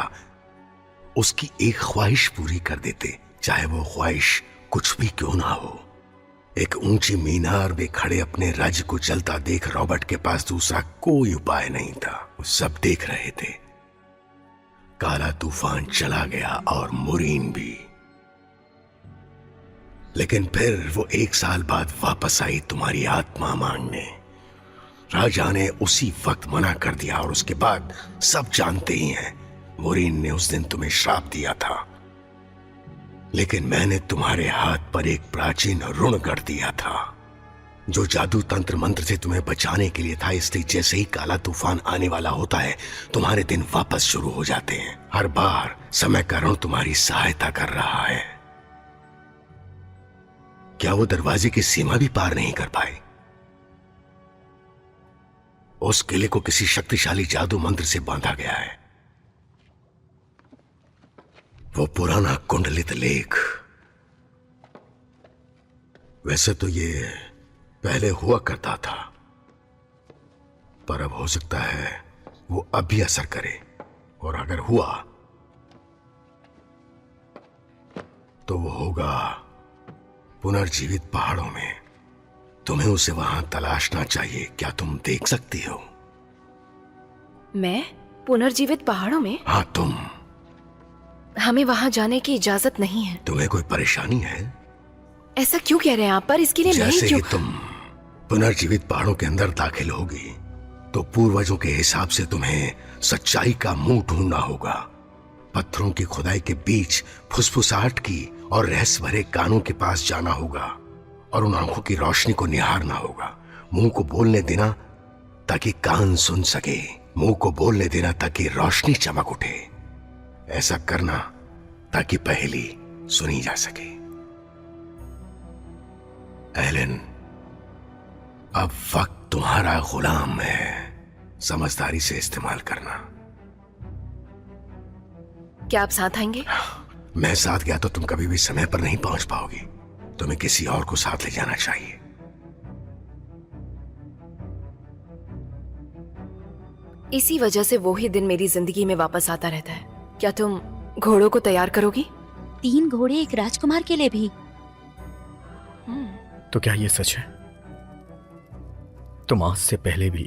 उसकी एक ख्वाहिश पूरी कर देते, चाहे वो ख्वाहिश कुछ भी क्यों ना हो। एक ऊंची मीनार में खड़े अपने राज्य को जलता देख रॉबर्ट के पास दूसरा कोई उपाय नहीं था। वो सब देख रहे थे। काला तूफान चला गया और मोरीन भी, लेकिन फिर वो 1 साल बाद वापस आई तुम्हारी आत्मा मांगने। राजा ने उसी वक्त मना कर दिया और उसके बाद सब जानते ही हैं, मोरीन ने उस दिन तुम्हें श्राप दिया था। लेकिन मैंने तुम्हारे हाथ पर एक प्राचीन ऋण गढ़ दिया था जो जादू तंत्र मंत्र से तुम्हें बचाने के लिए था। इसलिए जैसे ही काला तूफान आने वाला होता है, तुम्हारे दिन वापस शुरू हो जाते हैं। हर बार समय का ऋण तुम्हारी सहायता कर रहा है। क्या वो दरवाजे की सीमा भी पार नहीं कर पाए? उस किले को किसी शक्तिशाली जादू मंत्र से बांधा गया है। वो पुराना कुंडलित लेख, वैसे तो ये पहले हुआ करता था, पर अब हो सकता है वो अब भी असर करे। और अगर हुआ तो वो होगा पुनर्जीवित पहाड़ों में। तुम्हें उसे वहां तलाशना चाहिए। क्या तुम देख सकती हो? मैं पुनर्जीवित पहाड़ों में? हाँ, तुम। हमें वहां जाने की इजाजत नहीं है। तुम्हें कोई परेशानी है? ऐसा क्यों कह रहे हैं आप? पर इसके लिए मैं जैसे क्यों? ही तुम पुनर्जीवित पहाड़ों के अंदर दाखिल होगी तो पूर्वजों के हिसाब से तुम्हें सच्चाई का मुंह ढूंढना होगा। पत्थरों की खुदाई के बीच फुसफुसाहट की और रहस्य भरे कानों के पास जाना होगा और उन आंखों की रोशनी को निहारना होगा। मुंह को बोलने देना ताकि कान सुन सके, मुंह को बोलने देना ताकि रोशनी चमक उठे। ऐसा करना ताकि पहेली सुनी जा सके। एलन, अब वक्त तुम्हारा गुलाम है। समझदारी से इस्तेमाल करना। क्या आप साथ आएंगे? मैं साथ गया तो तुम कभी भी समय पर नहीं पहुंच पाओगी। तुम्हें किसी और को साथ ले जाना चाहिए। इसी वजह से वो ही दिन मेरी जिंदगी में वापस आता रहता है। क्या तुम घोड़ों को तैयार करोगी? 3 घोड़े एक राजकुमार के लिए भी? तो क्या ये सच है? तुम आज से पहले भी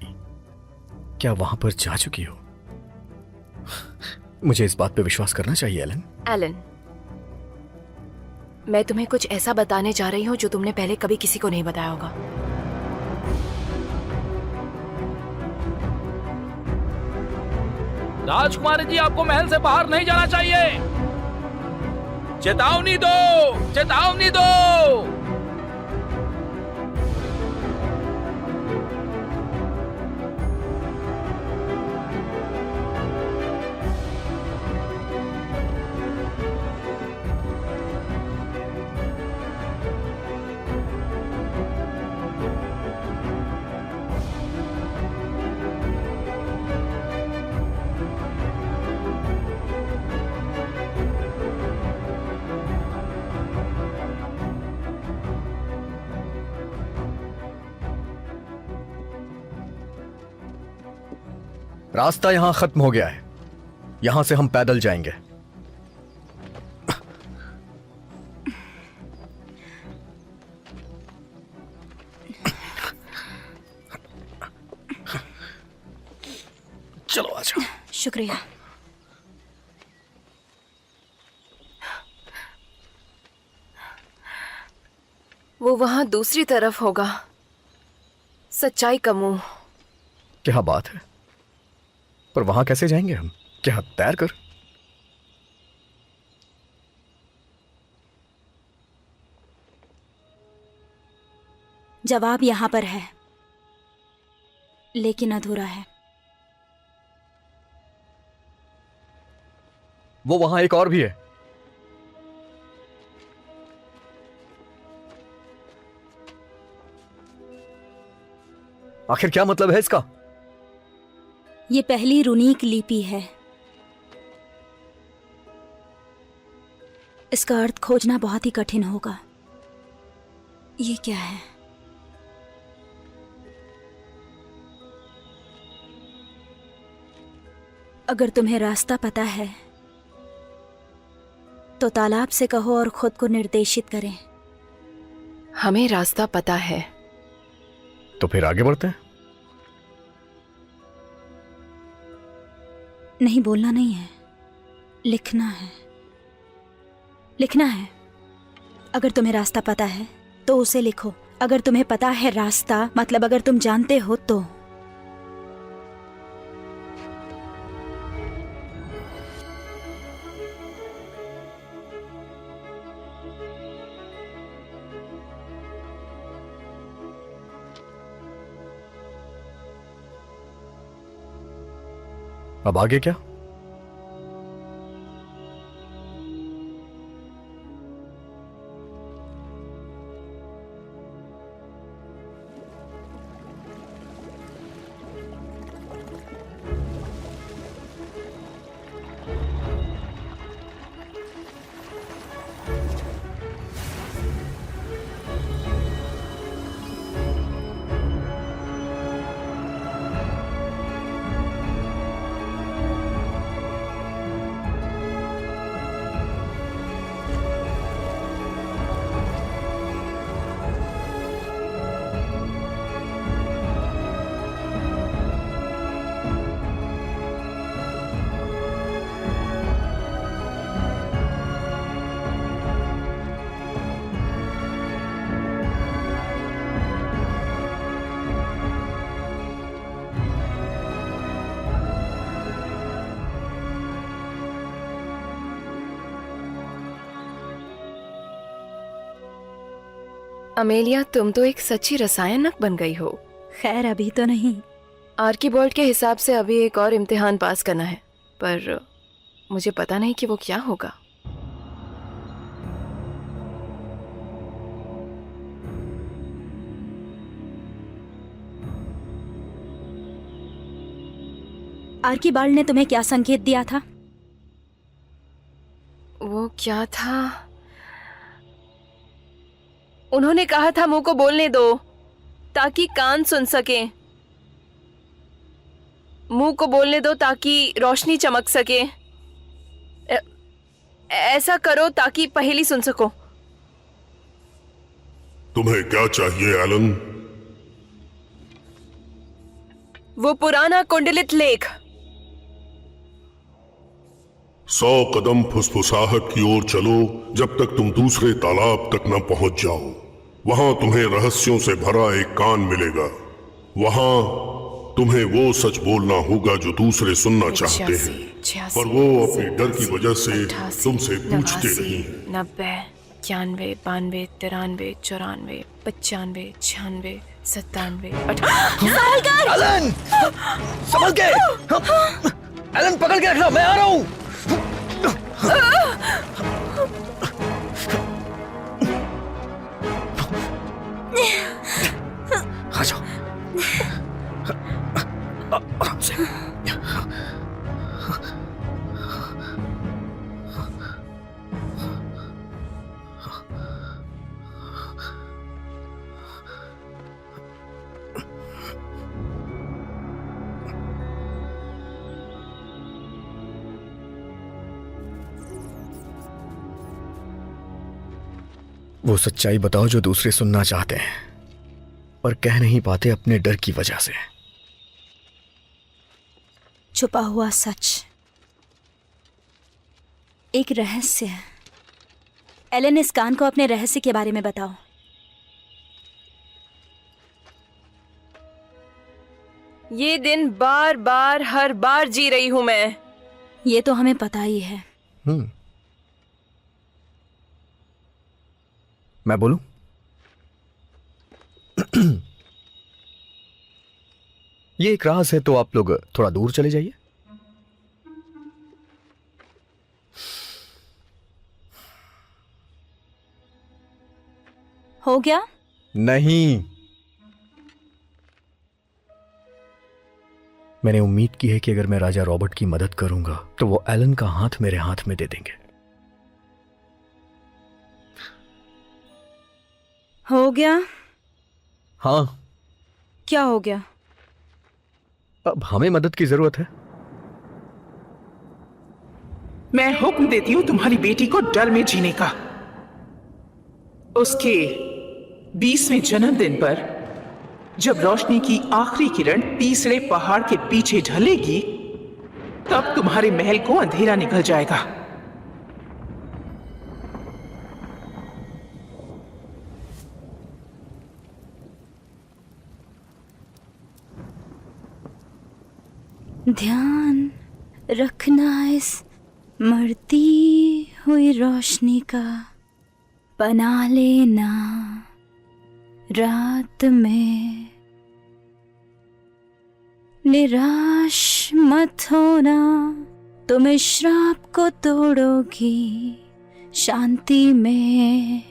क्या वहां पर जा चुकी हो? मुझे इस बात पे विश्वास करना चाहिए एलन। एलन, मैं तुम्हें कुछ ऐसा बताने जा रही हूं जो तुमने पहले कभी किसी को नहीं बताया होगा। राजकुमारी जी, आपको महल से बाहर नहीं जाना चाहिए। चेतावनी दो, चेतावनी दो। रास्ता यहां खत्म हो गया है। यहां से हम पैदल जाएंगे। चलो आ जाओ। शुक्रिया। वो वहां दूसरी तरफ होगा। सच्चाई का मुंह। क्या बात है, पर वहां कैसे जाएंगे हम? क्या तैर कर? जवाब यहाँ पर है, लेकिन अधूरा है। वो वहां एक और भी है। आखिर क्या मतलब है इसका? ये पहली रूनीक लिपि है। इसका अर्थ खोजना बहुत ही कठिन होगा। ये क्या है? अगर तुम्हें रास्ता पता है तो तालाब से कहो और खुद को निर्देशित करें। हमें रास्ता पता है। तो फिर आगे बढ़ते हैं। नहीं, बोलना नहीं है, लिखना है। लिखना है। अगर तुम्हें रास्ता पता है तो उसे लिखो। अगर तुम्हें पता है रास्ता, मतलब अगर तुम जानते हो तो। अब आगे क्या? अमेलिया, तुम तो एक सच्ची रसायनक बन गई हो। खैर, अभी तो नहीं। आर्कीबोल्ट के हिसाब से अभी एक और इम्तिहान पास करना है, पर मुझे पता नहीं कि वो क्या होगा। आर्कीबाल्ड ने तुम्हें क्या संकेत दिया था? वो क्या था? उन्होंने कहा था मुंह को बोलने दो ताकि कान सुन सके। मुंह को बोलने दो ताकि रोशनी चमक सके। ऐसा करो ताकि पहेली सुन सको। तुम्हें क्या चाहिए एलन? वो पुराना कुंडलित लेख। 100 कदम फुसफुसाहट की ओर चलो जब तक तुम दूसरे तालाब तक न पहुंच जाओ। वहां तुम्हें रहस्यों से भरा एक कान मिलेगा। वहां तुम्हें वो सच बोलना होगा जो दूसरे सुनना चाहते हैं, पर वो अपने डर की वजह से तुमसे पूछते नहीं। 90, 91, 92, 93, 94, 95, 96, 97, 98। एलन! संभल के! एलन, पकड़ के रखना, मैं आ रहा हूं। आ जाओ। आराम से। वो सच्चाई बताओ जो दूसरे सुनना चाहते हैं पर कह नहीं पाते अपने डर की वजह से। छुपा हुआ सच, एक रहस्य है। एलन, इस कान को अपने रहस्य के बारे में बताओ। ये दिन बार बार हर बार जी रही हूँ मैं। ये तो हमें पता ही है। मैं बोलूं? ये एक राज है, तो आप लोग थोड़ा दूर चले जाइए। हो गया? नहीं, मैंने उम्मीद की है कि अगर मैं राजा रॉबर्ट की मदद करूंगा तो वो एलन का हाथ मेरे हाथ में दे देंगे। हो गया? हाँ। क्या हो गया? अब हमें मदद की जरूरत है। मैं हुक्म देती हूँ तुम्हारी बेटी को डर में जीने का। उसके 20वें जन्मदिन पर जब रोशनी की आखिरी किरण तीसरे पहाड़ के पीछे ढलेगी, तब तुम्हारे महल को अंधेरा निकल जाएगा। ध्यान रखना इस मरती हुई रोशनी का, बना लेना रात में। निराश मत होना, तुम इस श्राप को तोड़ोगी। शांति में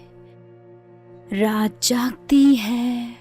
रात जागती है।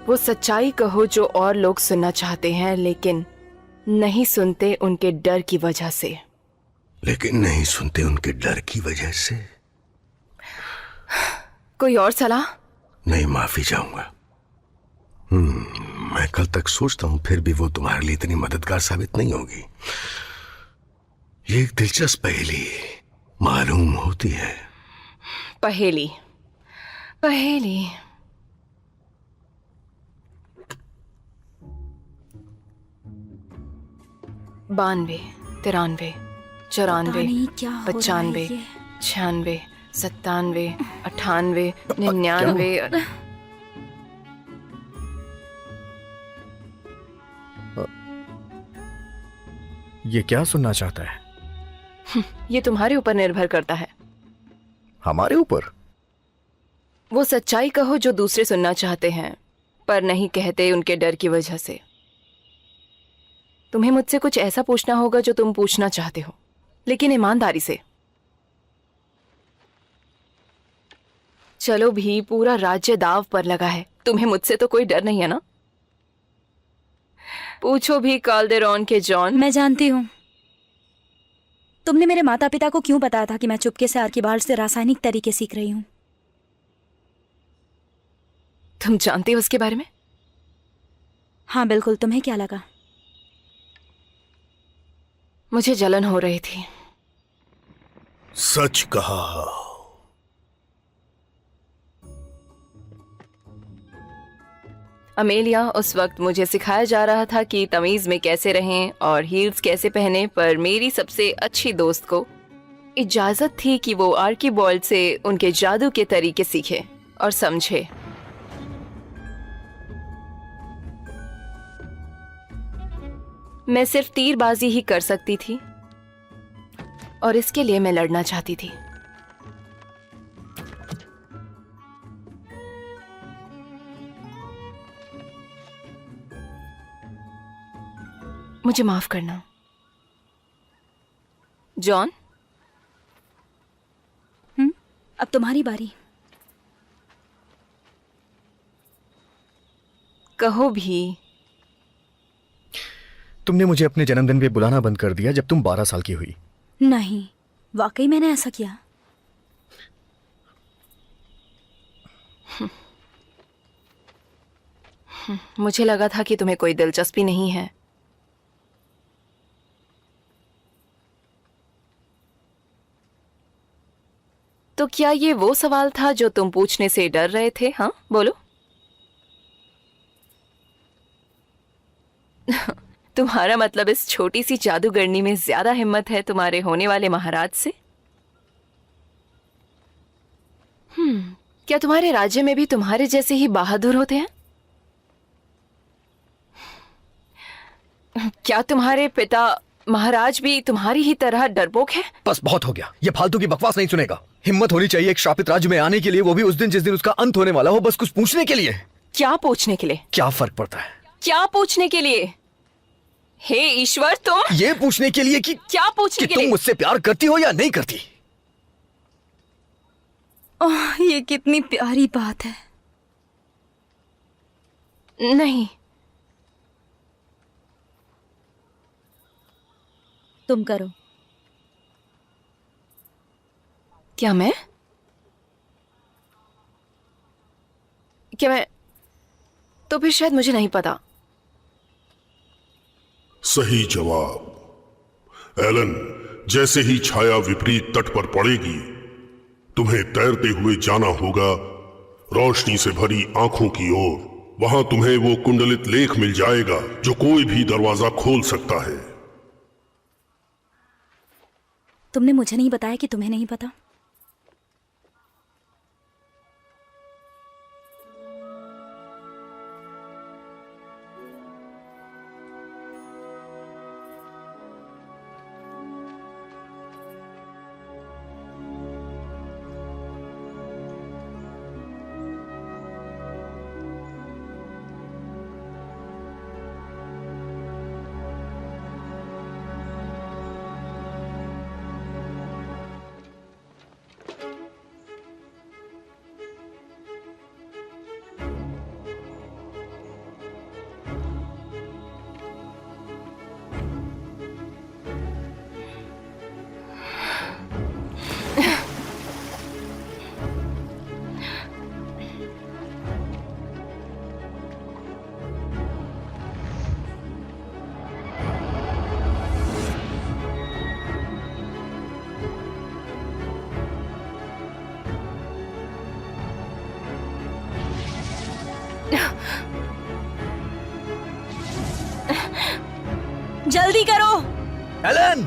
वो सच्चाई कहो जो और लोग सुनना चाहते हैं लेकिन नहीं सुनते उनके डर की वजह से। लेकिन नहीं सुनते उनके डर की वजह से? कोई और सलाह? नहीं, माफी चाहूंगा। मैं कल तक सोचता हूं, फिर भी वो तुम्हारे लिए इतनी मददगार साबित नहीं होगी। ये एक दिलचस्प पहेली मालूम होती है। पहेली पहेली 92, 93, 94, 95, 96, 97, 98, 99। ये क्या सुनना चाहता है? ये तुम्हारे ऊपर निर्भर करता है। हमारे ऊपर? वो सच्चाई कहो जो दूसरे सुनना चाहते हैं पर नहीं कहते उनके डर की वजह से। तुम्हें मुझसे कुछ ऐसा पूछना होगा जो तुम पूछना चाहते हो, लेकिन ईमानदारी से। चलो भी, पूरा राज्य दाव पर लगा है। तुम्हें मुझसे तो कोई डर नहीं है ना? पूछो भी काल्डेरॉन के जॉन। मैं जानती हूँ। तुमने मेरे माता पिता को क्यों बताया था कि मैं चुपके से आर्किबाल्ड से रासायनिक तरीके सीख रही हूँ? तुम जानते हो उसके बारे में? हाँ बिल्कुल, तुम्हें क्या लगा? मुझे जलन हो रही थी। सच कहा। अमेलिया, उस वक्त मुझे सिखाया जा रहा था कि तमीज में कैसे रहें और हील्स कैसे पहने, पर मेरी सबसे अच्छी दोस्त को इजाजत थी कि वो आर्कीबॉल्ड से उनके जादू के तरीके सीखे और समझे। मैं सिर्फ तीरबाजी ही कर सकती थी और इसके लिए मैं लड़ना चाहती थी। मुझे माफ करना जॉन। अब तुम्हारी बारी। कहो भी। तुमने मुझे अपने जन्मदिन पे बुलाना बंद कर दिया जब तुम 12 साल की हुई। नहीं, वाकई मैंने ऐसा किया। मुझे लगा था कि तुम्हें कोई दिलचस्पी नहीं है। तो क्या ये वो सवाल था जो तुम पूछने से डर रहे थे? हाँ, बोलो। तुम्हारा मतलब इस छोटी सी जादूगरनी में ज्यादा हिम्मत है तुम्हारे होने वाले महाराज से? क्या तुम्हारे राज्य में भी तुम्हारे जैसे ही बहादुर होते हैं? क्या तुम्हारे पिता महाराज भी तुम्हारी ही तरह डरपोक है? बस बहुत हो गया, ये फालतू की बकवास नहीं सुनेगा। हिम्मत होनी चाहिए एक श्रापित राज्य में आने के लिए, वो भी उस दिन जिस दिन उसका अंत होने वाला हो, बस कुछ पूछने के लिए। क्या पूछने के लिए? क्या फर्क पड़ता है? क्या पूछने के लिए? हे ईश्वर, तुम ये पूछने के लिए कि क्या पूछने कि के लिए? तुम मुझसे प्यार करती हो या नहीं करती? ओह, ये कितनी प्यारी बात है। नहीं। तुम करो। क्या मैं तो फिर शायद मुझे नहीं पता। सही जवाब। एलन, जैसे ही छाया विपरीत तट पर पड़ेगी, तुम्हें तैरते हुए जाना होगा रोशनी से भरी आंखों की ओर। वहां तुम्हें वो कुंडलित लेख मिल जाएगा जो कोई भी दरवाजा खोल सकता है। तुमने मुझे नहीं बताया कि तुम्हें नहीं पता। जल्दी करो एलन!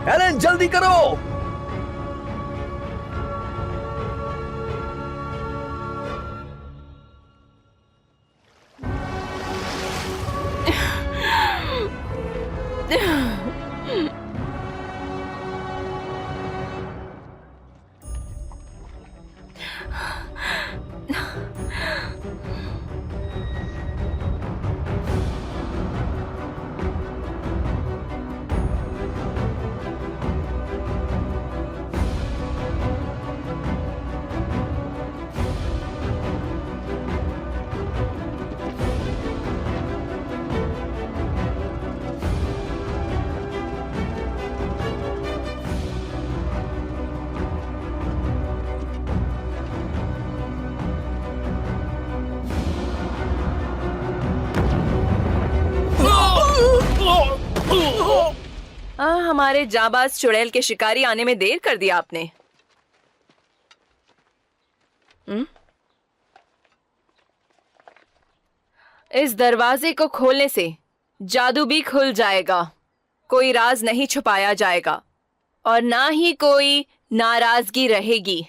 एलन, जल्दी करो! हमारे जाबाज चुड़ैल के शिकारी आने में देर कर दिया आपने। इस दरवाजे को खोलने से जादू भी खुल जाएगा, कोई राज नहीं छुपाया जाएगा और ना ही कोई नाराजगी रहेगी।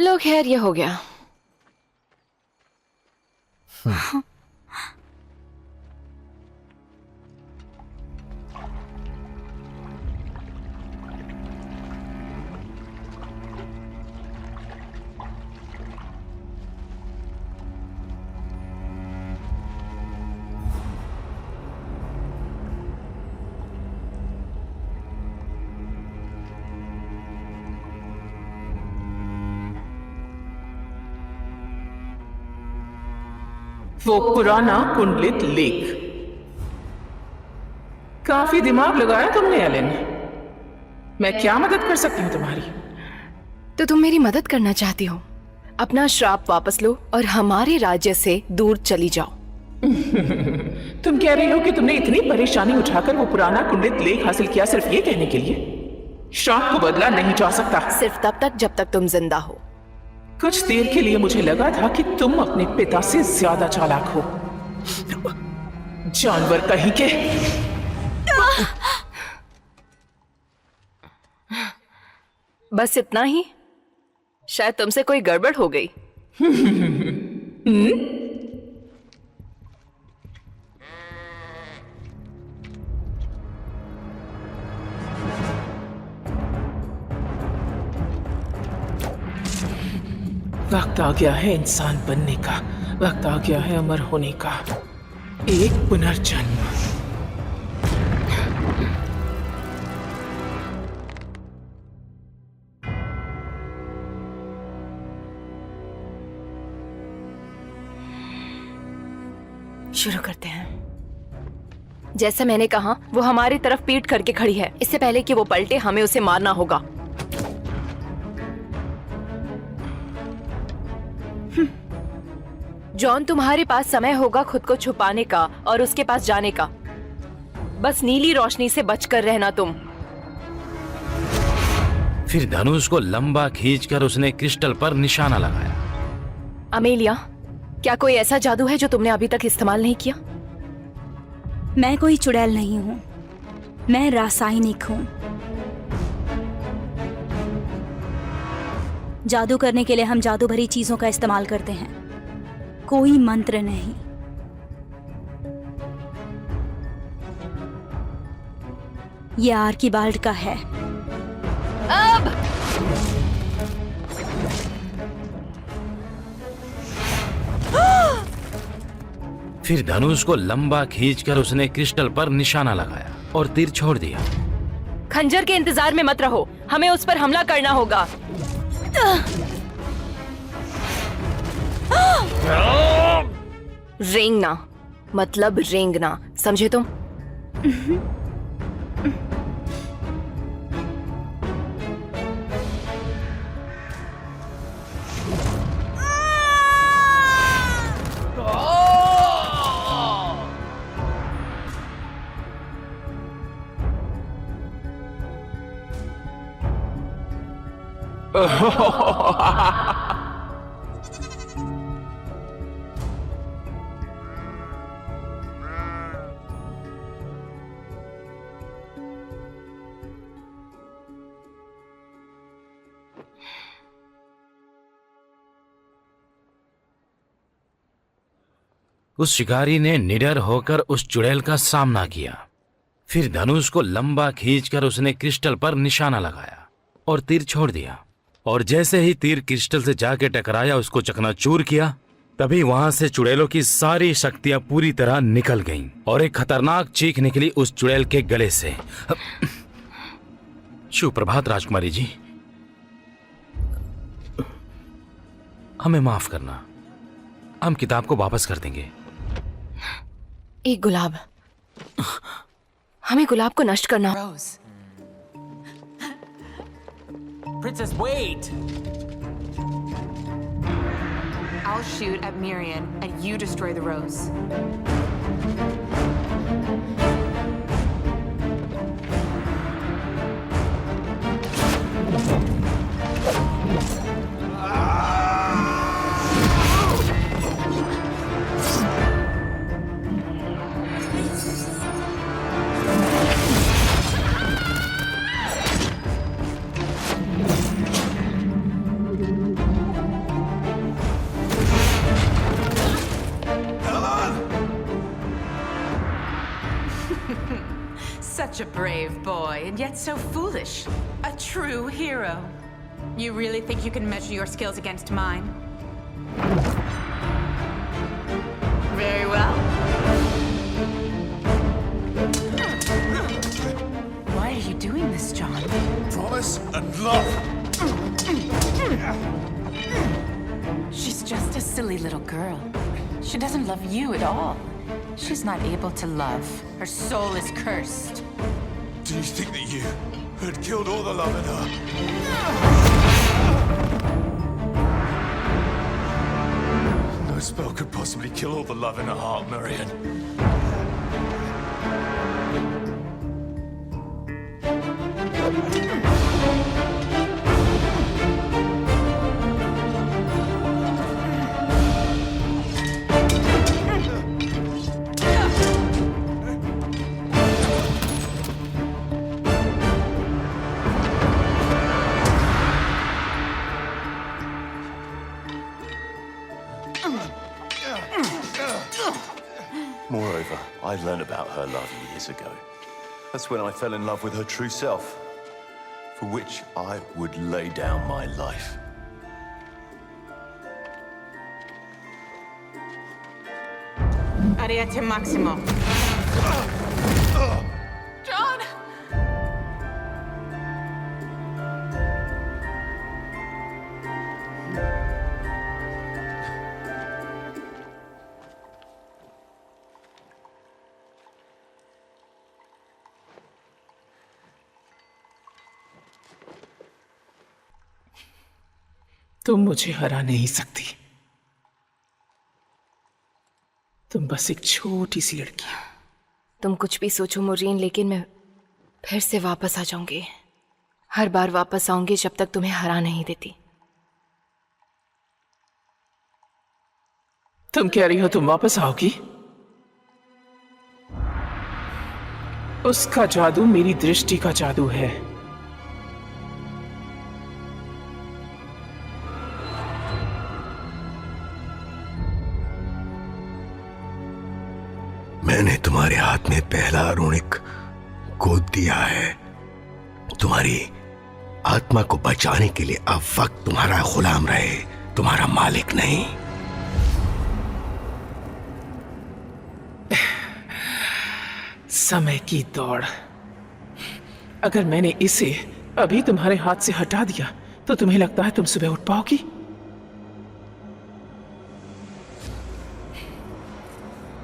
लो खैर, ये हो गया। वो पुराना कुंडलित लेख। काफी दिमाग लगाया तुमने एलन। मैं क्या मदद कर सकती हूँ तुम्हारी? तो तुम मेरी मदद करना चाहती हो? अपना श्राप वापस लो और हमारे राज्य से दूर चली जाओ। तुम कह रही हो कि तुमने इतनी परेशानी उठाकर वो पुराना कुंडलित लेख हासिल किया सिर्फ ये कहने के लिए? श्राप को बदला नहीं जा सकता। सिर्फ तब तक जब तक तुम जिंदा हो। कुछ देर के लिए मुझे लगा था कि तुम अपने पिता से ज्यादा चालाक हो। जानवर कहीं के। बस इतना ही? शायद तुमसे कोई गड़बड़ हो गई। वक्त आ गया है इंसान बनने का, वक्त आ गया है अमर होने का। एक पुनर्जन्म। शुरू करते हैं। जैसा मैंने कहा, वो हमारी तरफ पीठ करके खड़ी है। इससे पहले कि वो पलटे, हमें उसे मारना होगा। जॉन, तुम्हारे पास समय होगा खुद को छुपाने का और उसके पास जाने का। बस नीली रोशनी से बचकर रहना तुम। फिर धनुष को लंबा खींचकर उसने क्रिस्टल पर निशाना लगाया। अमेलिया, क्या कोई ऐसा जादू है जो तुमने अभी तक इस्तेमाल नहीं किया? मैं कोई चुड़ैल नहीं हूँ, मैं रासायनिक हूँ। जादू करने के लिए हम जादू भरी चीजों का इस्तेमाल करते हैं, कोई मंत्र नहीं। ये आर्कीबाल्ड का है। अब फिर धनुष को लंबा खींचकर उसने क्रिस्टल पर निशाना लगाया और तीर छोड़ दिया। खंजर के इंतजार में मत रहो, हमें उस पर हमला करना होगा। रेंगना मतलब रेंगना, समझे तुम? उस शिकारी ने निडर होकर उस चुड़ैल का सामना किया। फिर धनुष को लंबा खींचकर उसने क्रिस्टल पर निशाना लगाया और तीर छोड़ दिया। और जैसे ही तीर क्रिस्टल से जाके टकराया, उसको चकनाचूर किया, तभी वहां से चुड़ैलों की सारी शक्तियां पूरी तरह निकल गईं और एक खतरनाक चीख निकली उस चुड़ैल के गले से। शुभ प्रभात राजकुमारी जी, हमें माफ करना, हम किताब को वापस कर देंगे। एक गुलाब, हमें गुलाब को नष्ट करना। Princess, wait! I'll shoot at Mirian and you destroy the rose. Such a brave boy, and yet so foolish. A true hero. You really think you can measure your skills against mine? Very well. Why are you doing this, John? Promise and love. She's just a silly little girl. She doesn't love you at all. She's not able to love. Her soul is cursed. Do you think that you had killed all the love in her? No spell could possibly kill all the love in her heart, Mirian. Moreover, I learned about her love years ago. That's when I fell in love with her true self, for which I would lay down my life. Ariete Maximo. John! तुम मुझे हरा नहीं सकती। तुम बस एक छोटी सी लड़की हो। तुम कुछ भी सोचो मोरीन, लेकिन मैं फिर से वापस आ जाऊंगी। हर बार वापस आऊंगी जब तक तुम्हें हरा नहीं देती। तुम कह रही हो तुम वापस आओगी? उसका जादू मेरी दृष्टि का जादू है। मैंने तुम्हारे हाथ में पहला ऋणिक गोद दिया है। तुम्हारी आत्मा को बचाने के लिए अब वक्त तुम्हारा गुलाम रहे, तुम्हारा मालिक नहीं। समय की दौड़। अगर मैंने इसे अभी तुम्हारे हाथ से हटा दिया तो तुम्हें लगता है तुम सुबह उठ पाओगी?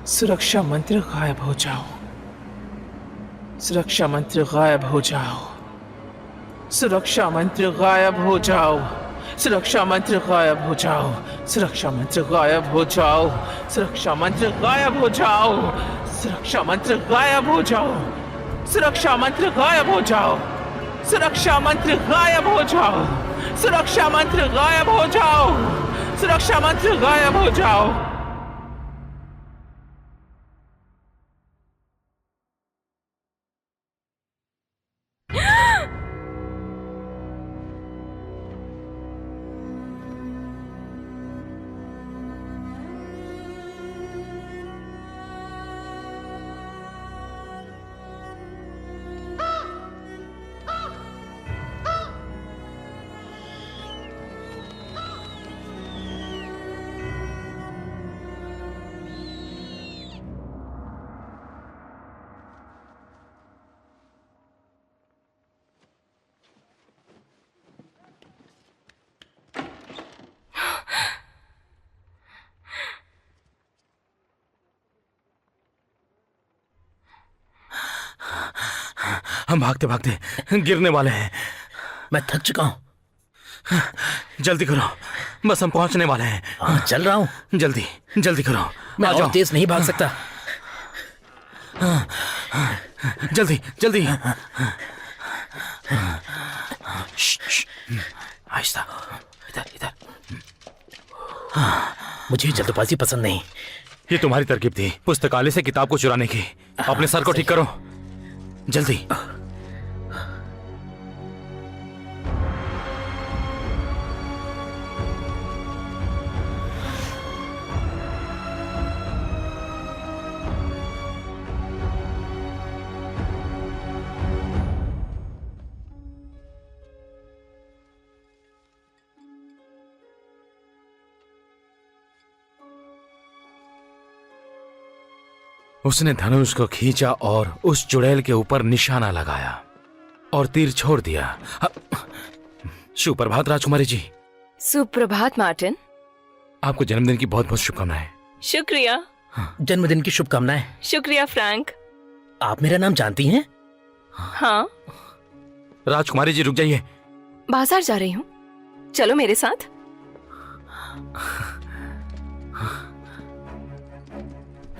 सुरक्षा मंत्र गायब हो जाओ। सुरक्षा मंत्र गायब हो जाओ। सुरक्षा मंत्र गायब हो जाओ। सुरक्षा मंत्र गायब हो जाओ। सुरक्षा मंत्र गायब हो जाओ। सुरक्षा मंत्र गायब हो जाओ। सुरक्षा मंत्र गायब हो जाओ। सुरक्षा मंत्र गायब हो जाओ। सुरक्षा मंत्र गायब हो जाओ। सुरक्षा मंत्र गायब हो जाओ। सुरक्षा मंत्र गायब हो जाओ। हम भागते भागते गिरने वाले हैं। मैं थक चुका हूं। जल्दी करो, बस हम पहुंचने वाले हैं। हाँ, चल रहा हूँ। जल्दी जल्दी करो। मैं आ और जाओ। तेज नहीं भाग सकता। जल्दी जल्दी। आहिस्ता, इधर इधर। मुझे जल्दबाजी पसंद नहीं। ये तुम्हारी तरकीब थी, पुस्तकालय से किताब को चुराने की। अपने सर को ठीक करो, जल्दी। उसने धनुष को खींचा और उस चुड़ैल के ऊपर निशाना लगाया और तीर छोड़ दिया। सुप्रभात राजकुमारी जी। सुप्रभात मार्टिन। आपको जन्मदिन की बहुत बहुत शुभकामनाएं। शुक्रिया। जन्मदिन की शुभकामनाएं। शुक्रिया फ्रैंक। आप मेरा नाम जानती हैं? हाँ। राजकुमारी जी रुक जाइए। बाजार जा रही हूँ, चलो मेरे साथ।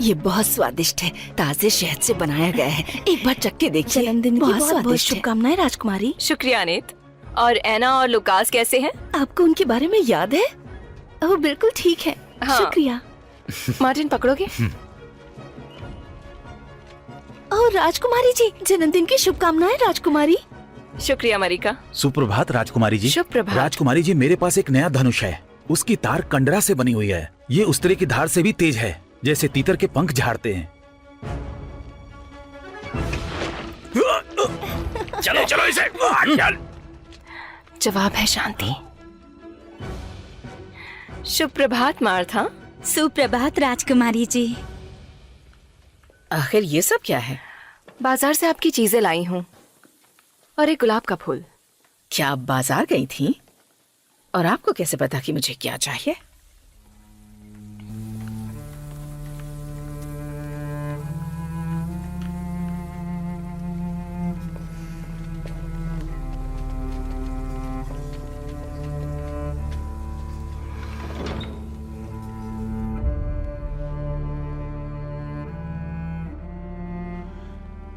ये बहुत स्वादिष्ट है, ताजे शहद से बनाया गया है। एक बार चख के देखिए। जन्मदिन की बहुत बहुत स्वादिष्ट है। शुभकामनाएं राजकुमारी। शुक्रिया अनीत। और एना और लुकास कैसे हैं? आपको उनके बारे में याद है? वो बिल्कुल ठीक है। हाँ। शुक्रिया। मार्टिन पकड़ोगे? ओह राजकुमारी जी, जन्मदिन की शुभकामनाएं राजकुमारी। शुक्रिया मरिका। सुप्रभात राजकुमारी जी। सुप्रभात। राजकुमारी जी, मेरे पास एक नया धनुष है। उसकी तार कंडरा से बनी हुई है। ये उस्तरे की धार से भी तेज है, जैसे तीतर के पंख झाड़ते हैं। चलो चलो इसे। जवाब है शांति। सुप्रभात मार्था। सुप्रभात राजकुमारी जी। आखिर ये सब क्या है? बाजार से आपकी चीजें लाई हूँ और एक गुलाब का फूल। क्या आप बाजार गई थी? और आपको कैसे पता कि मुझे क्या चाहिए?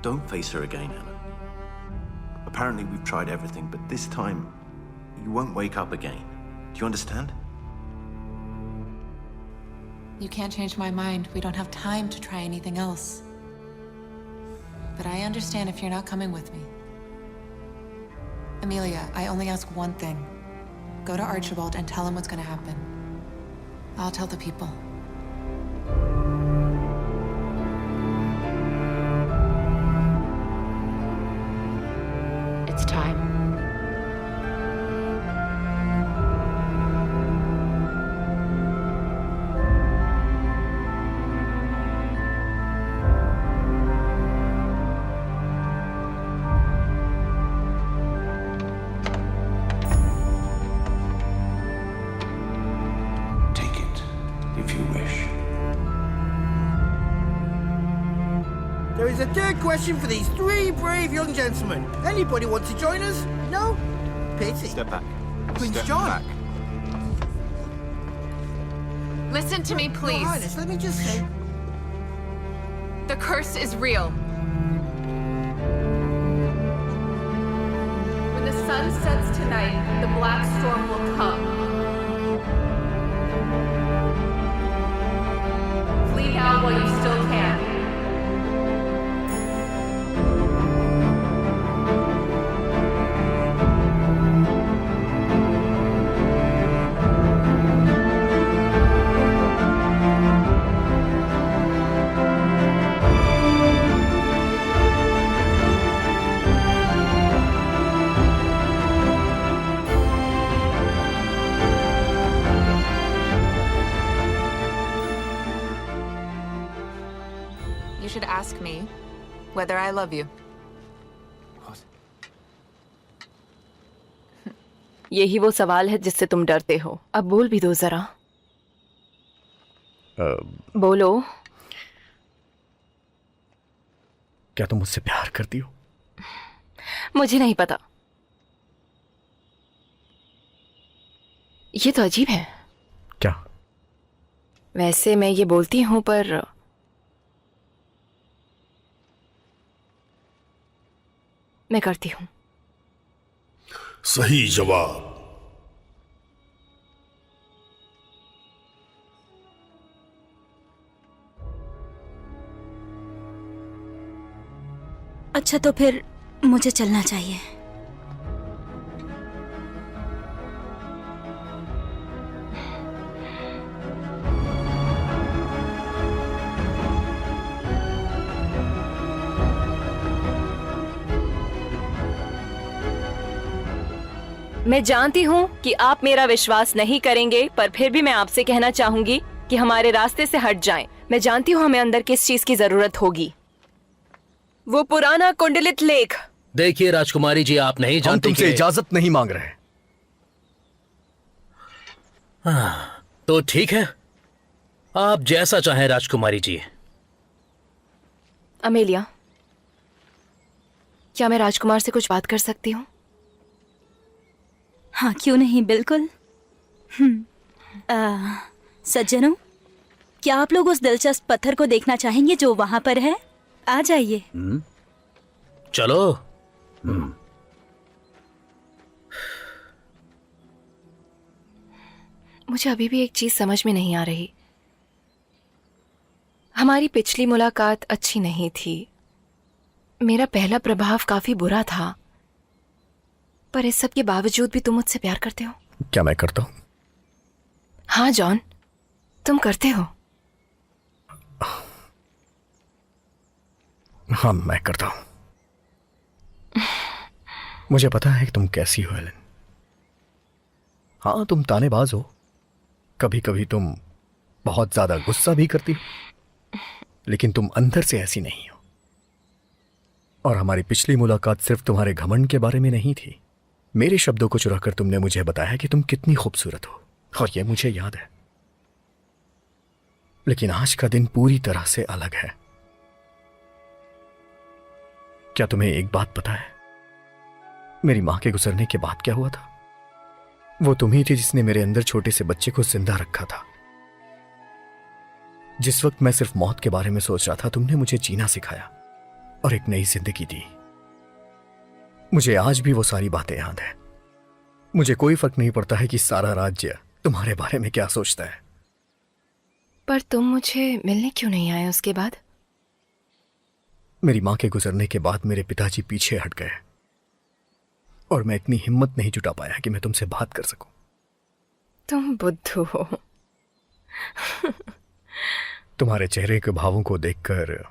Don't face her again, Anna. Apparently we've tried everything, but this time you won't wake up again. Do you understand? You can't change my mind. We don't have time to try anything else. But I understand if you're not coming with me. Amelia, I only ask one thing. Go to Archibald and tell him what's going to happen. I'll tell the people. It's time. Take it, if you wish. There is a third question for these three brave young gentlemen. Anybody want to join us? No? Pity. Step back. Prince Step John. back. Listen to me, Your please. Highness, let me just say. The curse is real. When the sun sets tonight, the black storm will come. Flee now while you still can. You should ask me whether I love you. यही वो सवाल है जिससे तुम डरते हो। अब बोल भी दो जरा। बोलो। क्या तुम मुझसे प्यार करती हो? मुझे नहीं पता। ये तो अजीब है। क्या? वैसे मैं ये बोलती हूं पर मैं करती हूं। सही जवाब। अच्छा तो फिर मुझे चलना चाहिए। मैं जानती हूँ कि आप मेरा विश्वास नहीं करेंगे, पर फिर भी मैं आपसे कहना चाहूंगी कि हमारे रास्ते से हट जाएं। मैं जानती हूँ हमें अंदर किस चीज की जरूरत होगी। वो पुराना कुंडलित लेख। देखिए राजकुमारी जी, आप नहीं जानते तुमसे इजाजत नहीं मांग रहे। तो ठीक है, आप जैसा चाहें राजकुमारी जी। अमेलिया, क्या मैं राजकुमार से कुछ बात कर सकती हूँ? हाँ क्यों नहीं, बिल्कुल। सज्जनों, क्या आप लोग उस दिलचस्प पत्थर को देखना चाहेंगे जो वहां पर है? आ जाइए। चलो। मुझे अभी भी एक चीज समझ में नहीं आ रही। हमारी पिछली मुलाकात अच्छी नहीं थी। मेरा पहला प्रभाव काफी बुरा था, पर इस सब के बावजूद भी तुम मुझसे प्यार करते हो। क्या मैं करता हूं? हाँ जॉन, तुम करते हो। हाँ मैं करता हूं। मुझे पता है कि तुम कैसी हो एलन। हाँ तुम तानेबाज हो, कभी कभी तुम बहुत ज्यादा गुस्सा भी करती हो, लेकिन तुम अंदर से ऐसी नहीं हो। और हमारी पिछली मुलाकात सिर्फ तुम्हारे घमंड के बारे में नहीं थी। मेरे शब्दों को चुराकर तुमने मुझे बताया कि तुम कितनी खूबसूरत हो, और यह मुझे याद है। लेकिन आज का दिन पूरी तरह से अलग है। क्या तुम्हें एक बात पता है, मेरी मां के गुजरने के बाद क्या हुआ था? वो तुम ही थी जिसने मेरे अंदर छोटे से बच्चे को जिंदा रखा था। जिस वक्त मैं सिर्फ मौत के बारे में सोच रहा था, तुमने मुझे जीना सिखाया और एक नई जिंदगी दी। मुझे आज भी वो सारी बातें याद है। मुझे कोई फर्क नहीं पड़ता है कि सारा राज्य तुम्हारे बारे में क्या सोचता है। पर तुम मुझे मिलने क्यों नहीं आए उसके बाद? मेरी मां के गुजरने के बाद मेरे पिताजी पीछे हट गए और मैं इतनी हिम्मत नहीं जुटा पाया कि मैं तुमसे बात कर सकूं। तुम बुद्धू हो। तुम्हारे चेहरे के भावों को देखकर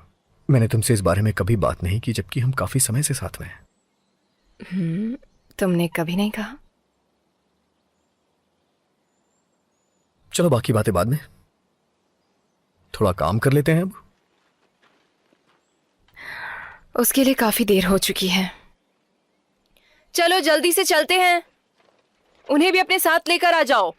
मैंने तुमसे इस बारे में कभी बात नहीं की, जबकि हम काफी समय से साथ में हैं। तुमने कभी नहीं कहा। चलो बाकी बातें बाद में, थोड़ा काम कर लेते हैं अब। उसके लिए काफी देर हो चुकी है। चलो जल्दी से चलते हैं, उन्हें भी अपने साथ लेकर आ जाओ।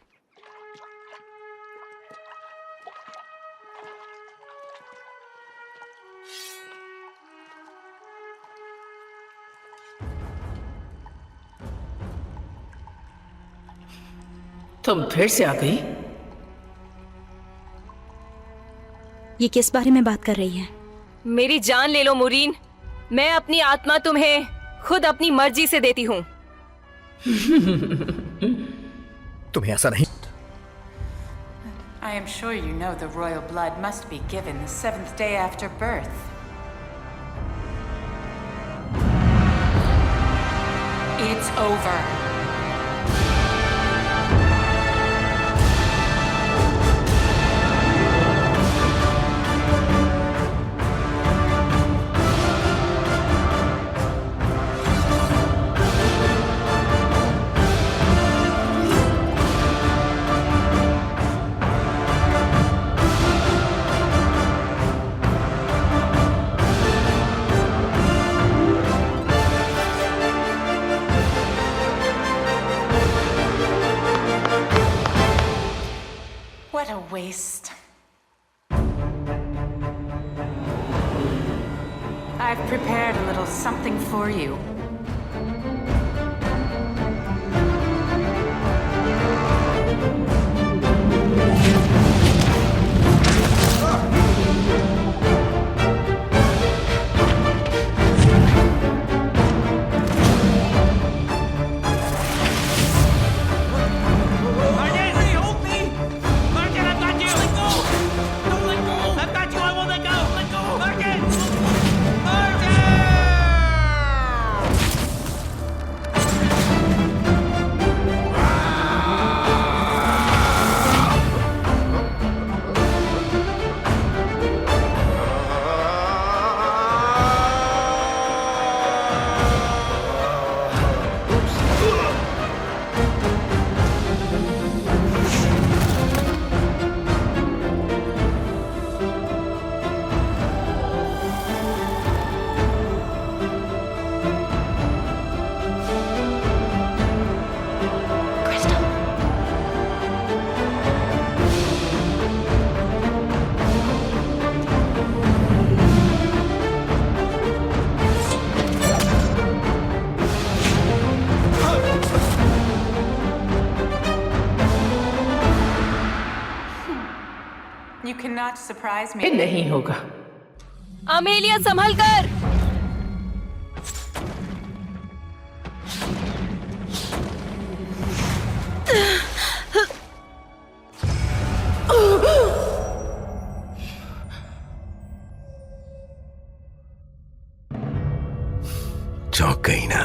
तुम फिर से आ गई? ये किस बारे में बात कर रही है? मेरी जान ले लो मुरीन, मैं अपनी आत्मा तुम्हें खुद अपनी मर्जी से देती हूं। तुम्हें ऐसा नहीं। I am sure you know the royal blood must be given the 7th day after birth. It's over. What a waste. I've prepared a little something for you. not surprise me. नहीं होगा। Amelia संभल कर। चौंक गई ना?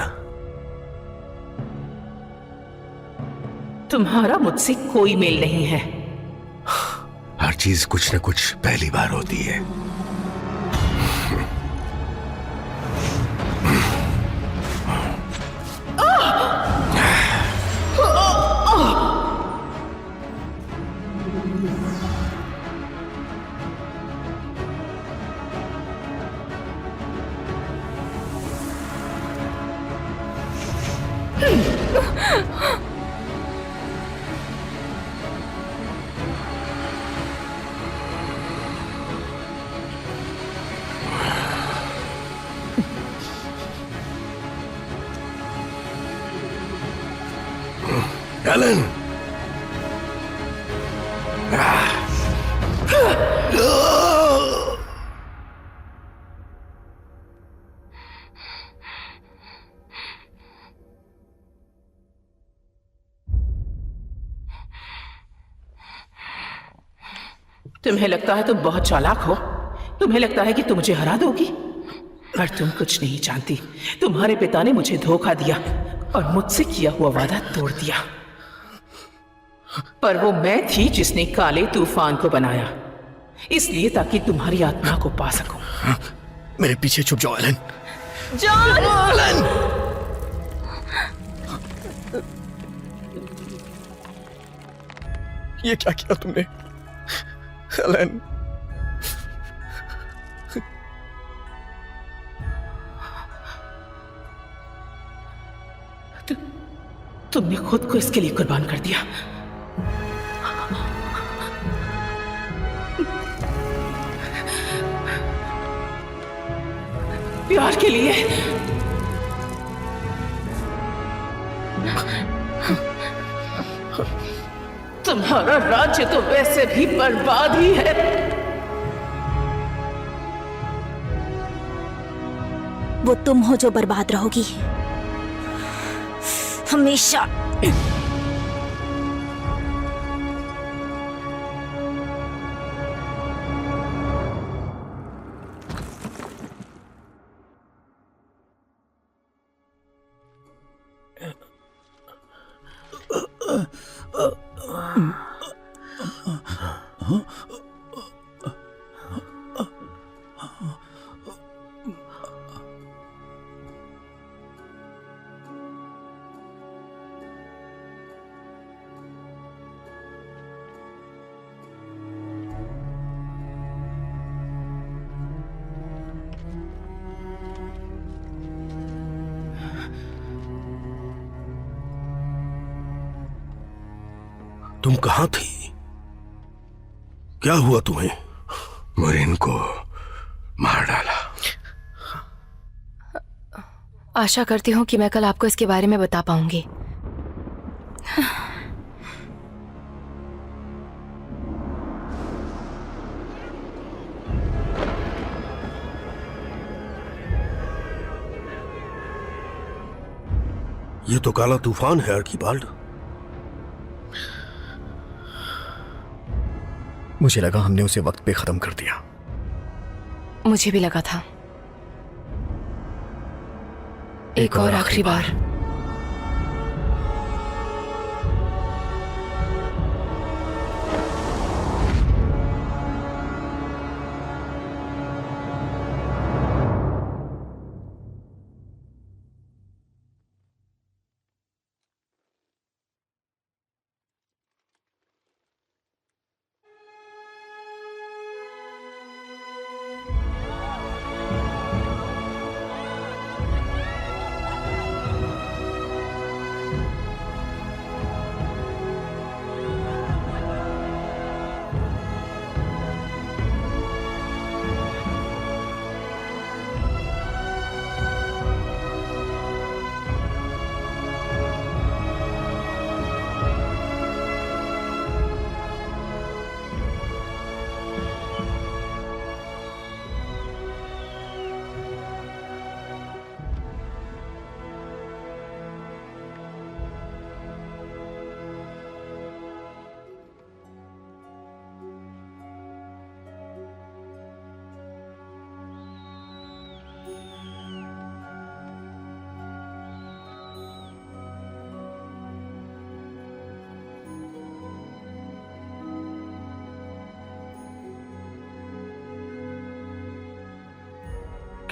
तुम्हारा मुझसे कोई mail नहीं है। हर चीज कुछ न कुछ पहली बार होती है। एलन! तुम्हें लगता है तुम बहुत चालाक हो? तुम्हें लगता है कि तुम मुझे हरा दोगी? पर तुम कुछ नहीं जानती। तुम्हारे पिता ने मुझे धोखा दिया और मुझसे किया हुआ वादा तोड़ दिया। पर वो मैं थी जिसने काले तूफान को बनाया, इसलिए ताकि तुम्हारी आत्मा को पा सकूं। मेरे पीछे छुप जाओ एलन। जॉन! एलन! ये क्या किया तुमने एलन? तुमने खुद को इसके लिए कुर्बान कर दिया। प्यार के लिए। तुम्हारा राज्य तो वैसे भी बर्बाद ही है। वो तुम हो जो बर्बाद रहोगी हमेशा। तुम कहां थी? क्या हुआ तुम्हें? मुरिन को मार डाला। आशा करती हूँ कि मैं कल आपको इसके बारे में बता पाऊंगी। ये तो काला तूफान है आर्कीबाल्ड। मुझे लगा हमने उसे वक्त पे खत्म कर दिया। मुझे भी लगा था। एक और आखिरी बार।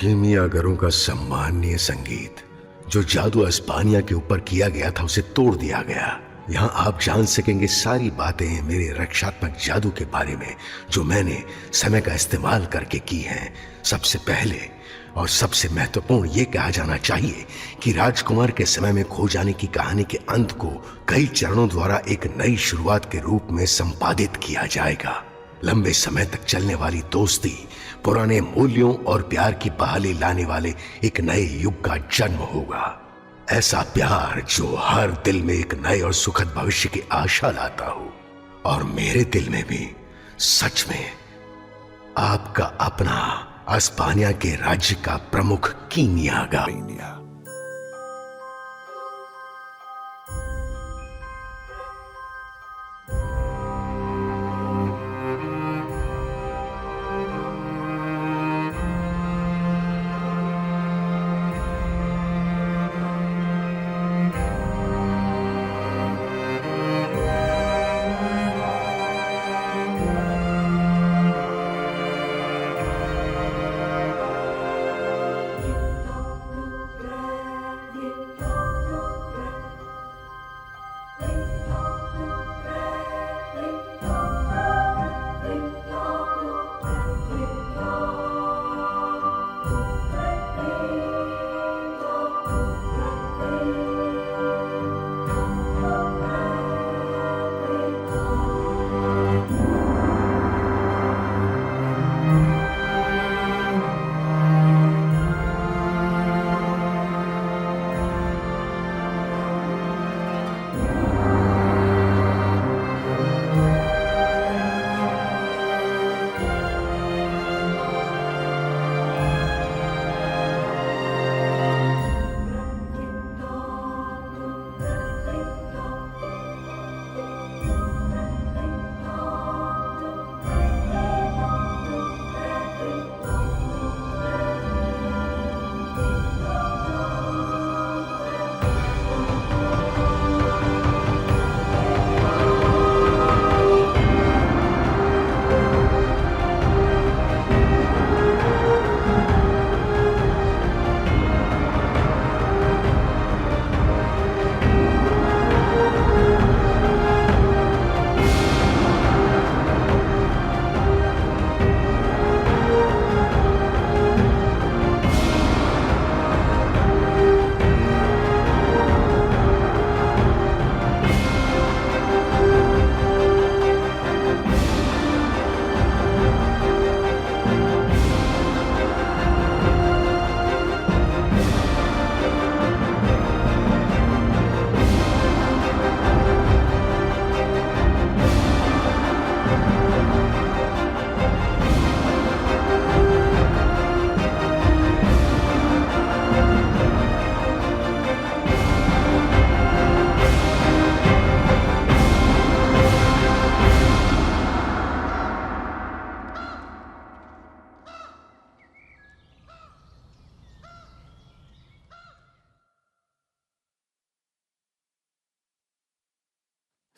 कीमियागरों का सम्माननीय संगीत, जो जादू अस्पानिया के ऊपर किया गया था उसे तोड़ दिया गया। यहाँ आप जान सकेंगे सारी बातें मेरे रक्षात्मक जादू के बारे में जो मैंने समय का इस्तेमाल करके की हैं। सबसे पहले और सबसे महत्वपूर्ण ये कहा जाना चाहिए कि राजकुमार के समय में खो जाने की कहानी के अंत को कई चरणों द्वारा एक नई शुरुआत के रूप में संपादित किया जाएगा। लंबे समय तक चलने वाली दोस्ती, पुराने मूल्यों और प्यार की बहाली लाने वाले एक नए युग का जन्म होगा। ऐसा प्यार जो हर दिल में एक नए और सुखद भविष्य की आशा लाता हो। और मेरे दिल में भी सच में आपका अपना अस्पानिया के राज्य का प्रमुख कीमियागा।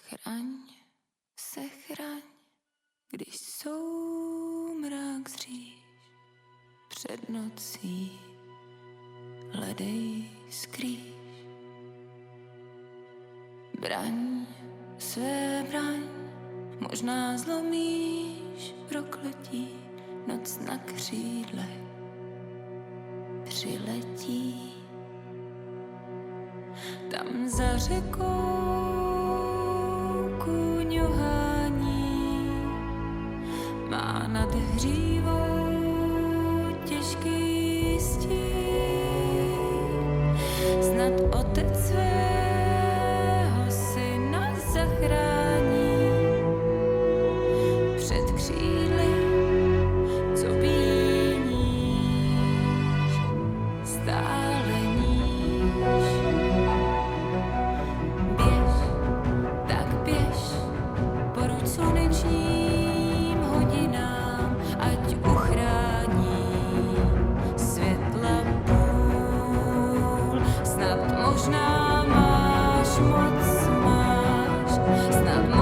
Chraň se chraň, když soumrak zříš před nocí, hledej skrýš. Braň své braň, možná zlomíš prokletí, noc na křídlech přiletí. Tam za řekou kůň ohání, má nad hřívou těžký stín. Snad otec svého syna zachrání před křídly, co bíníš, stále níž. Běž, tak běž, poruč slunečním hodinám, ať uchrání světla půl. Snad možná máš moc, snad